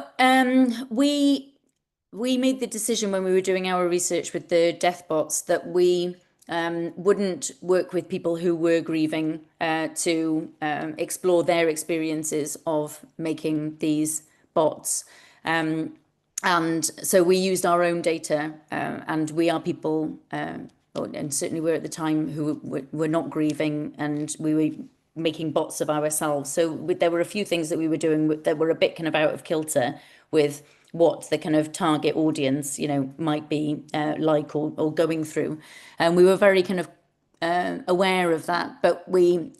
we made the decision when we were doing our research with the Deathbots that we wouldn't work with people who were grieving to explore their experiences of making these bots. And so we used our own data, and we are people, and certainly were at the time, who were not grieving, and we were making bots of ourselves. So there were a few things that we were doing that were a bit kind of out of kilter with what the kind of target audience, might be like or going through. And we were very kind of aware of that, but we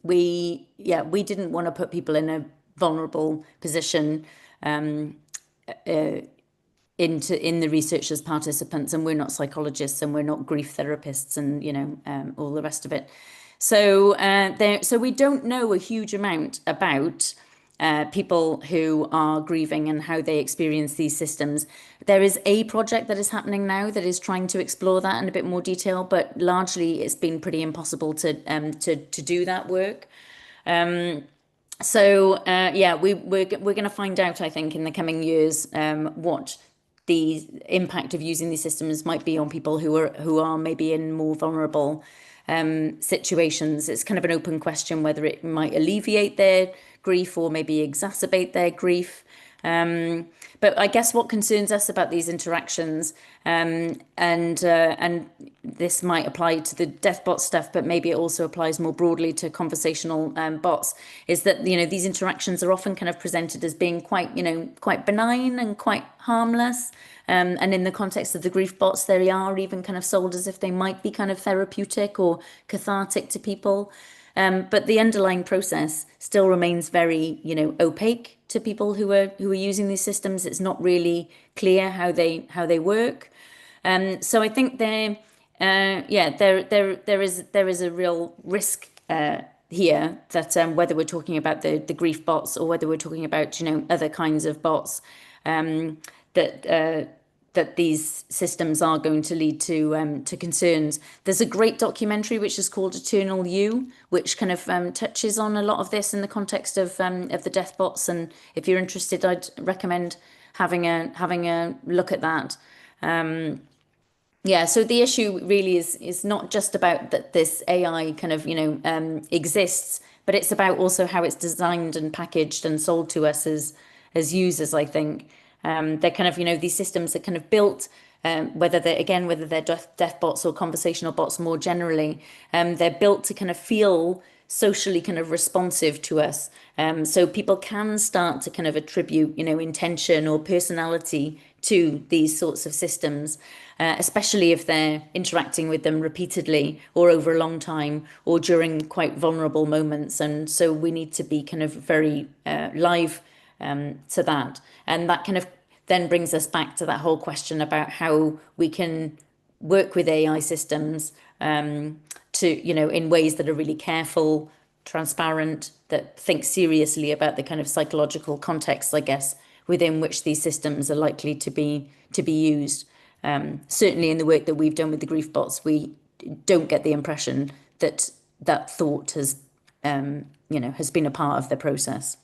didn't want to put people in a vulnerable position in the research as participants, and we're not psychologists and we're not grief therapists and all the rest of it. So so we don't know a huge amount about people who are grieving and how they experience these systems. There is a project that is happening now that is trying to explore that in a bit more detail, but largely it's been pretty impossible to do that work. So we're going to find out, I think, in the coming years what the impact of using these systems might be on people who are maybe in more vulnerable situations. It's kind of an open question whether it might alleviate their grief or maybe exacerbate their grief. But I guess what concerns us about these interactions, and this might apply to the Deathbot stuff, but maybe it also applies more broadly to conversational bots, is that these interactions are often kind of presented as being quite benign and quite harmless. And in the context of the grief bots, they are even kind of sold as if they might be kind of therapeutic or cathartic to people. But the underlying process still remains very, opaque to people who are using these systems. It's not really clear how they work. So I think there is a real risk here that whether we're talking about the grief bots or whether we're talking about other kinds of bots, that these systems are going to lead to concerns. There's a great documentary which is called Eternal You, which kind of touches on a lot of this in the context of the Deathbots. And if you're interested, I'd recommend having a look at that. So the issue really is not just about that this AI kind of exists, but it's about also how it's designed and packaged and sold to us as users, I think. They're kind of, these systems are kind of built, whether they're death bots or conversational bots more generally, they're built to kind of feel socially kind of responsive to us. So people can start to kind of attribute, intention or personality to these sorts of systems, especially if they're interacting with them repeatedly or over a long time or during quite vulnerable moments. And so we need to be kind of very live to that. And that kind of then brings us back to that whole question about how we can work with AI systems in ways that are really careful, transparent, that think seriously about the kind of psychological context, I guess, within which these systems are likely to be used. Certainly in the work that we've done with the grief bots, we don't get the impression that thought has been a part of the process.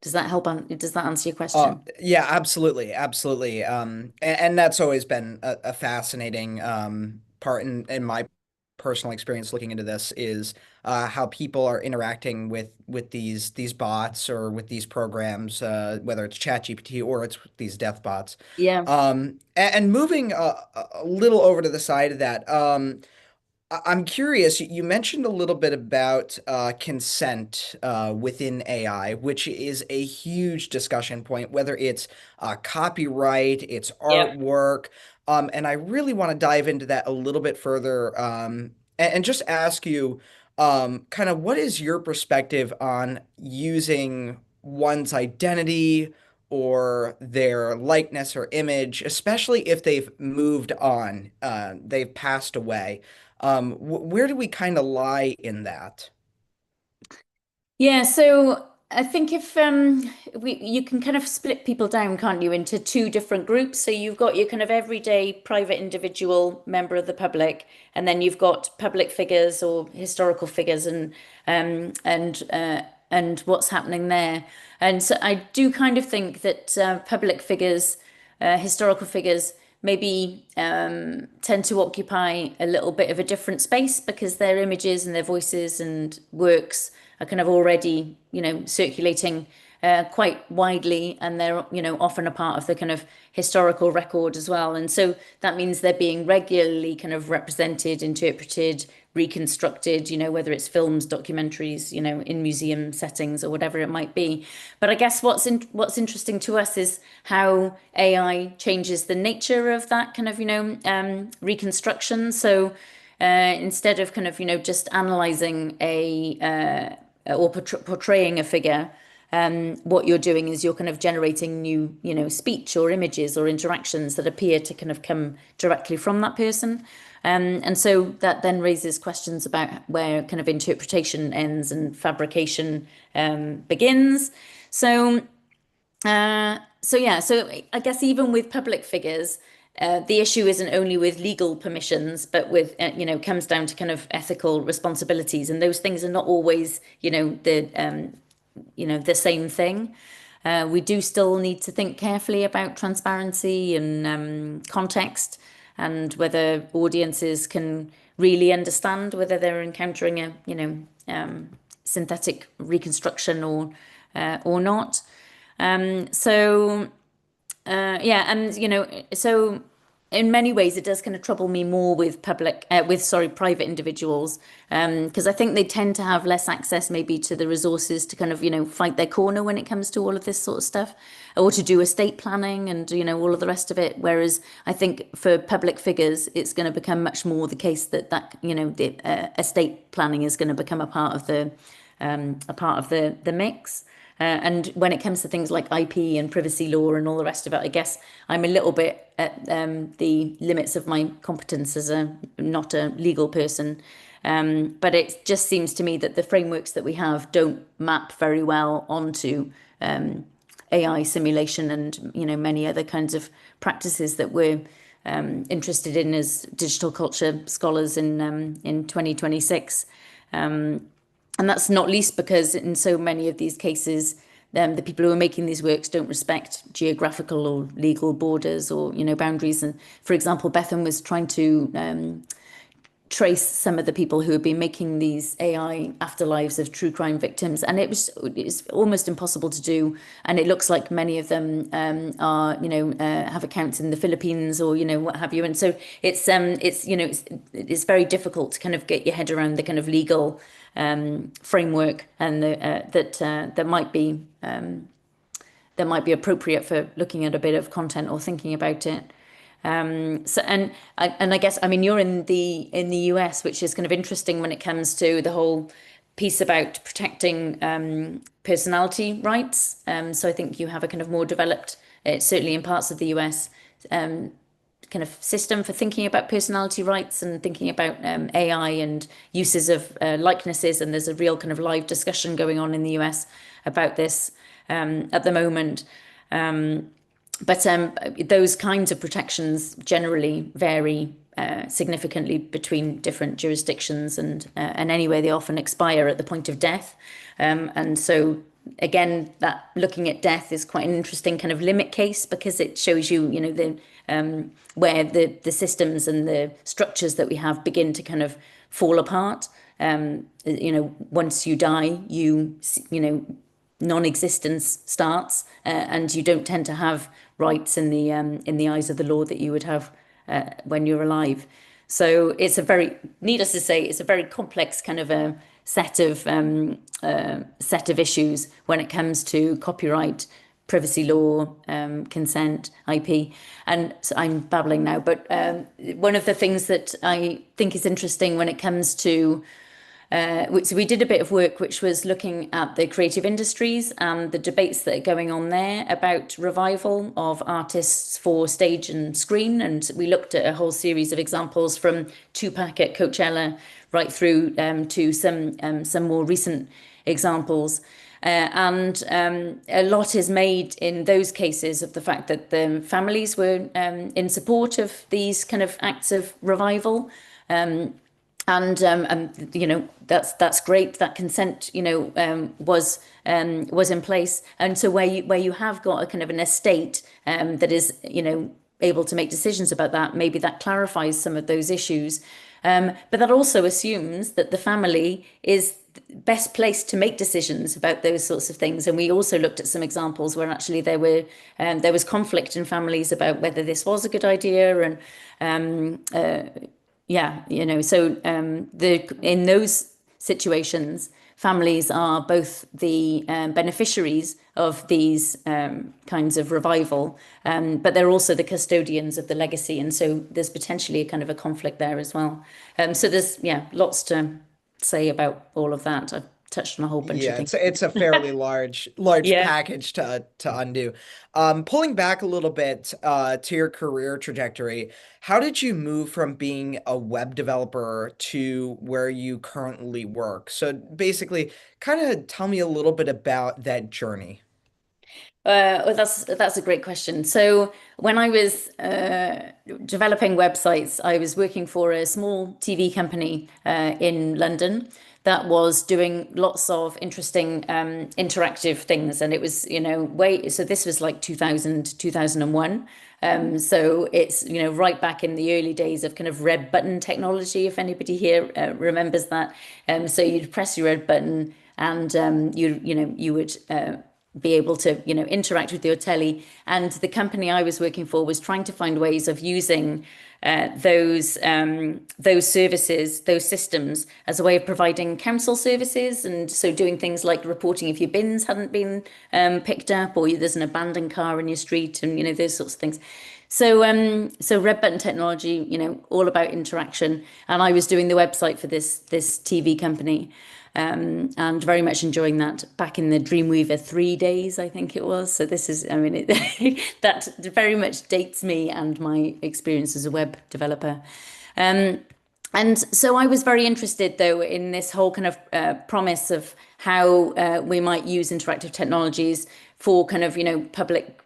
Does that help? Does that answer your question?
Yeah, absolutely. Absolutely. And that's always been a fascinating part in my personal experience looking into this is how people are interacting with these bots or with these programs, whether it's ChatGPT or it's these death bots.
Yeah.
And moving a little over to the side of that, I'm curious, you mentioned a little bit about consent within AI, which is a huge discussion point, whether it's copyright, it's artwork. And I really want to dive into that a little bit further and just ask you kind of what is your perspective on using one's identity or their likeness or image, especially if they've moved on, they've passed away. Where do we kind of lie in that?
Yeah, so I think if you can kind of split people down, can't you, into two different groups? So you've got your kind of everyday private individual member of the public, and then you've got public figures or historical figures and what's happening there. And so I do kind of think that public figures, historical figures, maybe tend to occupy a little bit of a different space because their images and their voices and works are kind of already, circulating quite widely, and they're, often a part of the kind of historical record as well. And so that means they're being regularly kind of represented, interpreted, reconstructed, whether it's films, documentaries, in museum settings or whatever it might be. But I guess what's interesting to us is how AI changes the nature of that kind of, reconstruction. So instead of kind of, just analyzing or portraying a figure, what you're doing is you're kind of generating new, speech or images or interactions that appear to kind of come directly from that person. And so that then raises questions about where kind of interpretation ends and fabrication begins. So I guess even with public figures, the issue isn't only with legal permissions, but with, comes down to kind of ethical responsibilities. And those things are not always, the same thing. We do still need to think carefully about transparency and context, and whether audiences can really understand whether they're encountering a, synthetic reconstruction or not. Yeah, and so in many ways it does kind of trouble me more with private individuals, because I think they tend to have less access maybe to the resources to kind of fight their corner when it comes to all of this sort of stuff, or to do estate planning and all of the rest of it. Whereas I think for public figures it's going to become much more the case that the estate planning is going to become a part of the mix. And when it comes to things like IP and privacy law and all the rest of it, I guess I'm a little bit at the limits of my competence as not a legal person. But it just seems to me that the frameworks that we have don't map very well onto AI simulation and many other kinds of practices that we're interested in as digital culture scholars in 2026. And that's not least because in so many of these cases, the people who are making these works don't respect geographical or legal borders or boundaries. And for example, Bethan was trying to trace some of the people who have been making these AI afterlives of true crime victims, and it's almost impossible to do. And it looks like many of them are have accounts in the Philippines or what have you. And so it's very difficult to kind of get your head around the kind of legal framework and that might be appropriate for looking at a bit of content or thinking about it. I guess, I mean, you're in the US, which is kind of interesting when it comes to the whole piece about protecting personality rights. So I think you have a kind of more developed, certainly in parts of the US, kind of system for thinking about personality rights and thinking about AI and uses of likenesses. And there's a real kind of live discussion going on in the US about this at the moment. But those kinds of protections generally vary significantly between different jurisdictions, and anyway, they often expire at the point of death. And so again, that looking at death is quite an interesting kind of limit case, because it shows you, where the systems and the structures that we have begin to kind of fall apart. Once you die, non-existence starts, and you don't tend to have rights in the eyes of the law that you would have when you're alive. So needless to say, it's a very complex kind of a set of issues when it comes to copyright, privacy law, consent, IP. And so I'm babbling now, but one of the things that I think is interesting when it comes to so we did a bit of work which was looking at the creative industries and the debates that are going on there about revival of artists for stage and screen. And we looked at a whole series of examples from Tupac at Coachella right through to some more recent examples. And a lot is made in those cases of the fact that the families were in support of these kind of acts of revival. And that's great. That consent, was in place. And so where you have got a kind of an estate that is, able to make decisions about that, maybe that clarifies some of those issues. But that also assumes that the family is best placed to make decisions about those sorts of things. And we also looked at some examples where actually there was conflict in families about whether this was a good idea. And so in those situations, families are both the beneficiaries of these kinds of revival, but they're also the custodians of the legacy. And so there's potentially a kind of a conflict there as well. So there's, lots to say about all of that. I've touched on a whole bunch of things.
It's a fairly large package to undo. Pulling back a little bit to your career trajectory, how did you move from being a web developer to where you currently work? So basically, kind of tell me a little bit about that journey.
Well, that's a great question. So when I was developing websites, I was working for a small TV company in London that was doing lots of interesting interactive things, and it was, so this was like 2000, 2001. So it's, right back in the early days of kind of red button technology, if anybody here remembers that. So you'd press your red button and you would be able to, interact with your telly. And the company I was working for was trying to find ways of using those services, those systems, as a way of providing council services, and so doing things like reporting if your bins hadn't been picked up, or there's an abandoned car in your street, and those sorts of things. So red button technology, all about interaction, and I was doing the website for this TV company. And very much enjoying that back in the Dreamweaver 3 days, I think it was. So this is, that very much dates me and my experience as a web developer. And so I was very interested, though, in this whole kind of promise of how we might use interactive technologies for kind of, public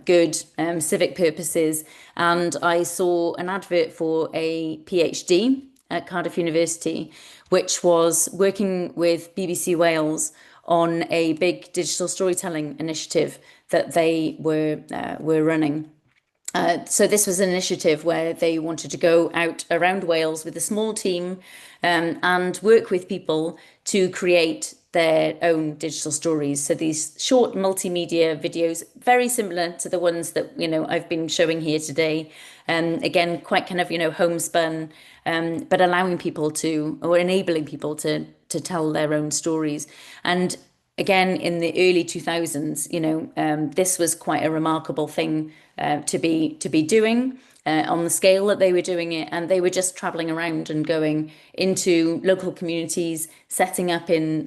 good, civic purposes. And I saw an advert for a PhD at Cardiff University, which was working with BBC Wales on a big digital storytelling initiative that they were running. So this was an initiative where they wanted to go out around Wales with a small team and work with people to create their own digital stories. So these short multimedia videos, very similar to the ones that, I've been showing here today. Again, quite kind of, homespun, but allowing people to, or enabling people to tell their own stories. And again, in the early 2000s, this was quite a remarkable thing to be doing on the scale that they were doing it. And they were just traveling around and going into local communities, setting up in,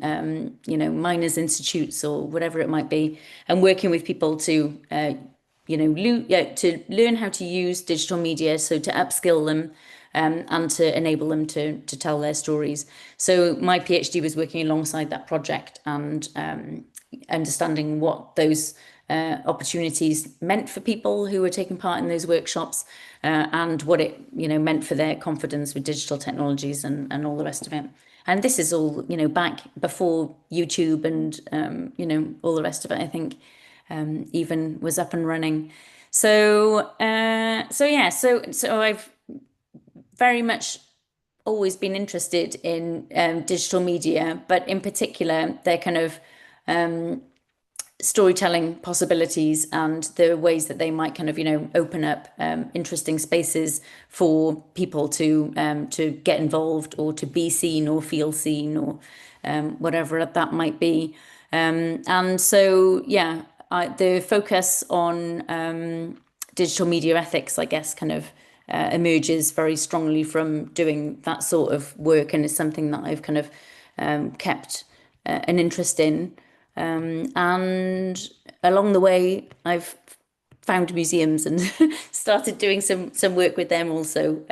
miners' institutes or whatever it might be, and working with people to, to learn how to use digital media, so to upskill them and to enable them to tell their stories. So my PhD was working alongside that project and understanding what those opportunities meant for people who were taking part in those workshops and what it meant for their confidence with digital technologies and all the rest of it. And this is all back before YouTube and all the rest of it, I think, even was up and running. So I've very much always been interested in digital media, but in particular their kind of storytelling possibilities and the ways that they might kind of open up interesting spaces for people to get involved or to be seen or feel seen or whatever that might be. And so the focus on digital media ethics, I guess, kind of emerges very strongly from doing that sort of work, and is something that I've kind of kept an interest in. And along the way, I've found museums and started doing some work with them also.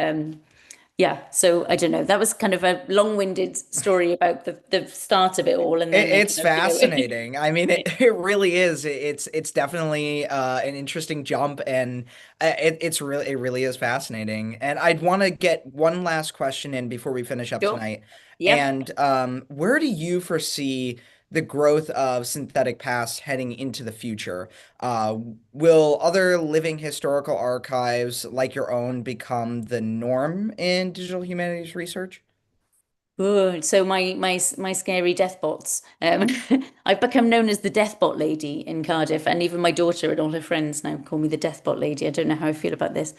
So I don't know. That was kind of a long-winded story about the start of it all, and then
it's fascinating. I mean, it really is. It's definitely an interesting jump, and it really is fascinating. And I'd want to get one last question in before we finish up tonight.
Yep.
And where do you foresee the growth of synthetic past heading into the future? Will other living historical archives like your own become the norm in digital humanities research?
Oh, so my scary Deathbots. I've become known as the Deathbot lady in Cardiff, and even my daughter and all her friends now call me the Deathbot lady. I don't know how I feel about this.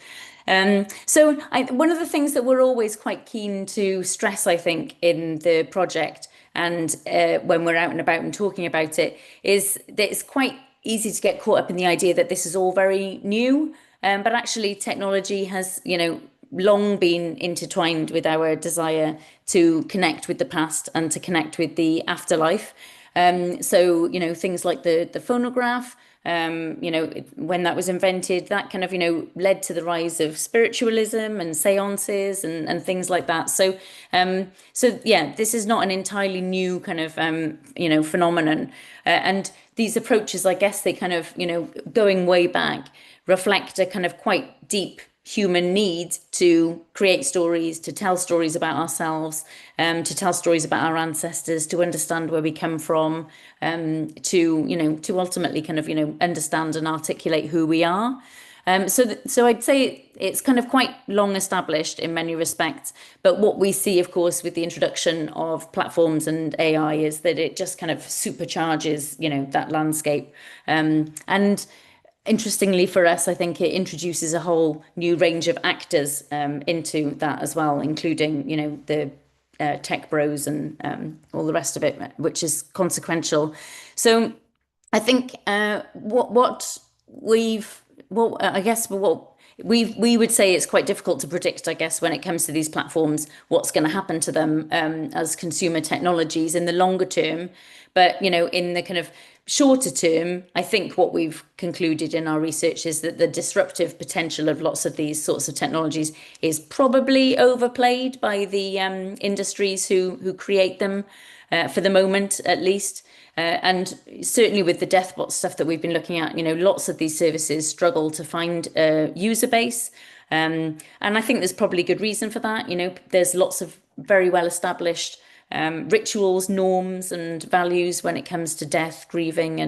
One of the things that we're always quite keen to stress, I think, in the project, and when we're out and about and talking about it, is that it's quite easy to get caught up in the idea that this is all very new, but actually technology has, long been intertwined with our desire to connect with the past and to connect with the afterlife. Things like the phonograph when that was invented, that kind of, led to the rise of spiritualism and seances and things like that. So, yeah, this is not an entirely new kind of, phenomenon. And these approaches, I guess they kind of, going way back, reflect a kind of quite deep human need to create stories, to tell stories about ourselves, to tell stories about our ancestors, to understand where we come from, to ultimately kind of, understand and articulate who we are. So I'd say it's kind of quite long established in many respects. But what we see, of course, with the introduction of platforms and AI is that it just kind of supercharges, that landscape. And interestingly for us, I think it introduces a whole new range of actors into that as well, including, the tech bros and all the rest of it, which is consequential. So I think what we would say it's quite difficult to predict, I guess, when it comes to these platforms, what's going to happen to them as consumer technologies in the longer term. But, in the kind of shorter term, I think what we've concluded in our research is that the disruptive potential of lots of these sorts of technologies is probably overplayed by the industries who create them, for the moment, at least. And certainly with the Deathbots stuff that we've been looking at, lots of these services struggle to find a user base. And I think there's probably good reason for that. There's lots of very well established rituals, norms, and values when it comes to death, grieving,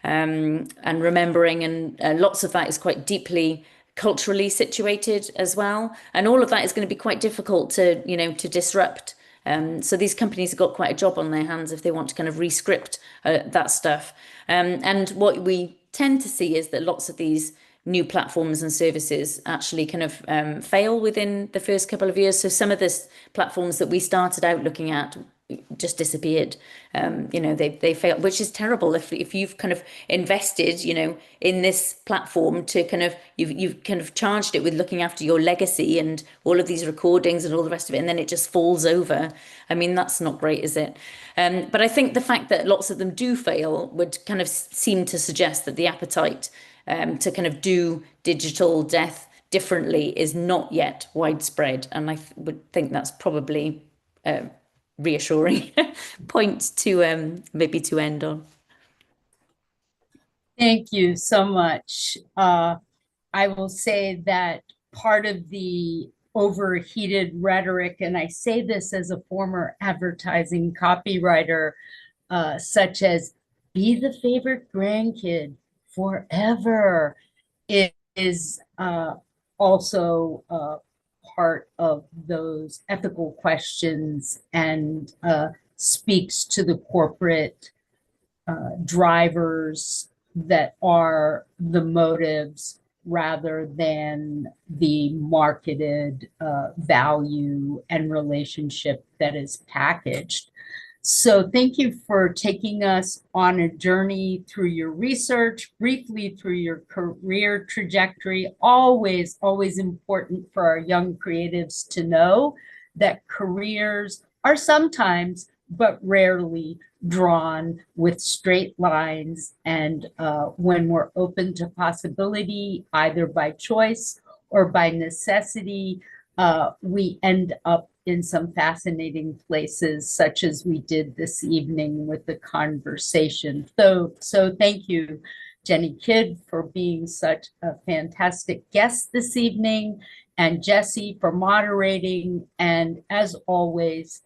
and remembering, and lots of that is quite deeply culturally situated as well. And all of that is going to be quite difficult to disrupt. So these companies have got quite a job on their hands if they want to kind of rescript that stuff. And what we tend to see is that lots of these new platforms and services actually kind of fail within the first couple of years. So some of the platforms that we started out looking at just disappeared. They failed, which is terrible. If you've kind of invested, in this platform to kind of, you've kind of charged it with looking after your legacy and all of these recordings and all the rest of it, and then it just falls over. I mean, that's not great, is it? But I think the fact that lots of them do fail would kind of seem to suggest that the appetite to kind of do digital death differently is not yet widespread. And I would think that's probably a reassuring point to maybe to end on.
Thank you so much. I will say that part of the overheated rhetoric, and I say this as a former advertising copywriter, such as be the favorite grandkid forever, is also part of those ethical questions and speaks to the corporate drivers that are the motives rather than the marketed value and relationship that is packaged. So thank you for taking us on a journey through your research, briefly through your career trajectory. Always, always important for our young creatives to know that careers are sometimes, but rarely, drawn with straight lines. And when we're open to possibility, either by choice or by necessity, we end up in some fascinating places, such as we did this evening with the conversation. So thank you, Jenny Kidd, for being such a fantastic guest this evening, and Jesse for moderating. And as always,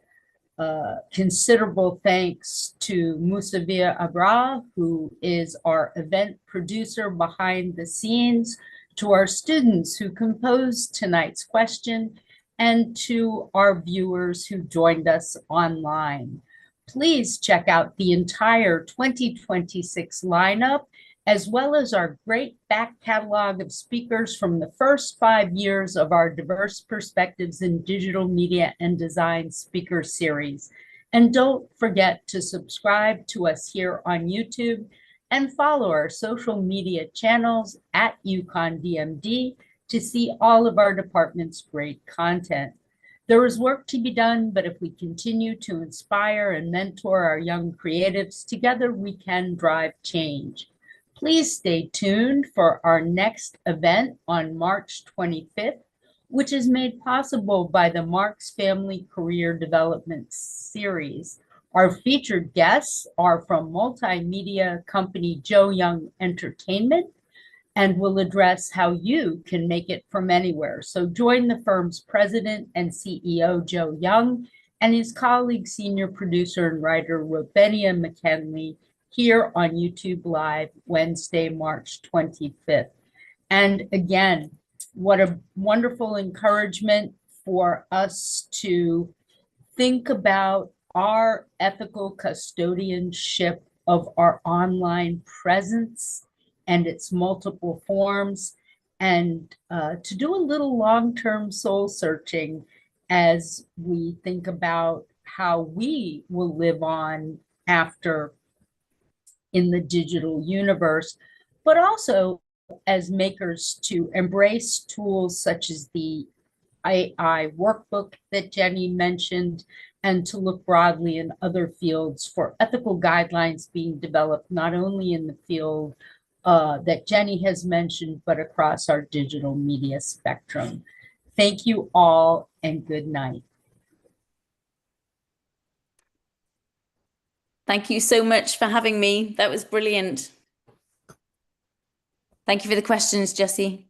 considerable thanks to Musavir Abra, who is our event producer behind the scenes, to our students who composed tonight's question, and to our viewers who joined us online. Please check out the entire 2026 lineup, as well as our great back catalog of speakers from the first 5 years of our Diverse Perspectives in Digital Media and Design speaker series. And don't forget to subscribe to us here on YouTube and follow our social media channels at UConnDMD to see all of our department's great content. There is work to be done, but if we continue to inspire and mentor our young creatives, together we can drive change. Please stay tuned for our next event on March 25th, which is made possible by the Marks Family Career Development Series. Our featured guests are from multimedia company Joe Young Entertainment and will address how you can make it from anywhere. So join the firm's president and CEO, Joe Young, and his colleague, senior producer and writer, Robenia McKinley, here on YouTube Live, Wednesday, March 25th. And again, what a wonderful encouragement for us to think about our ethical custodianship of our online presence and its multiple forms, and to do a little long-term soul searching as we think about how we will live on after in the digital universe, but also as makers to embrace tools such as the AI workbook that Jenny mentioned, and to look broadly in other fields for ethical guidelines being developed, not only in the field that Jenny has mentioned, but across our digital media spectrum. Thank you all and good night.
Thank you so much for having me. That was brilliant. Thank you for the questions, Jessie.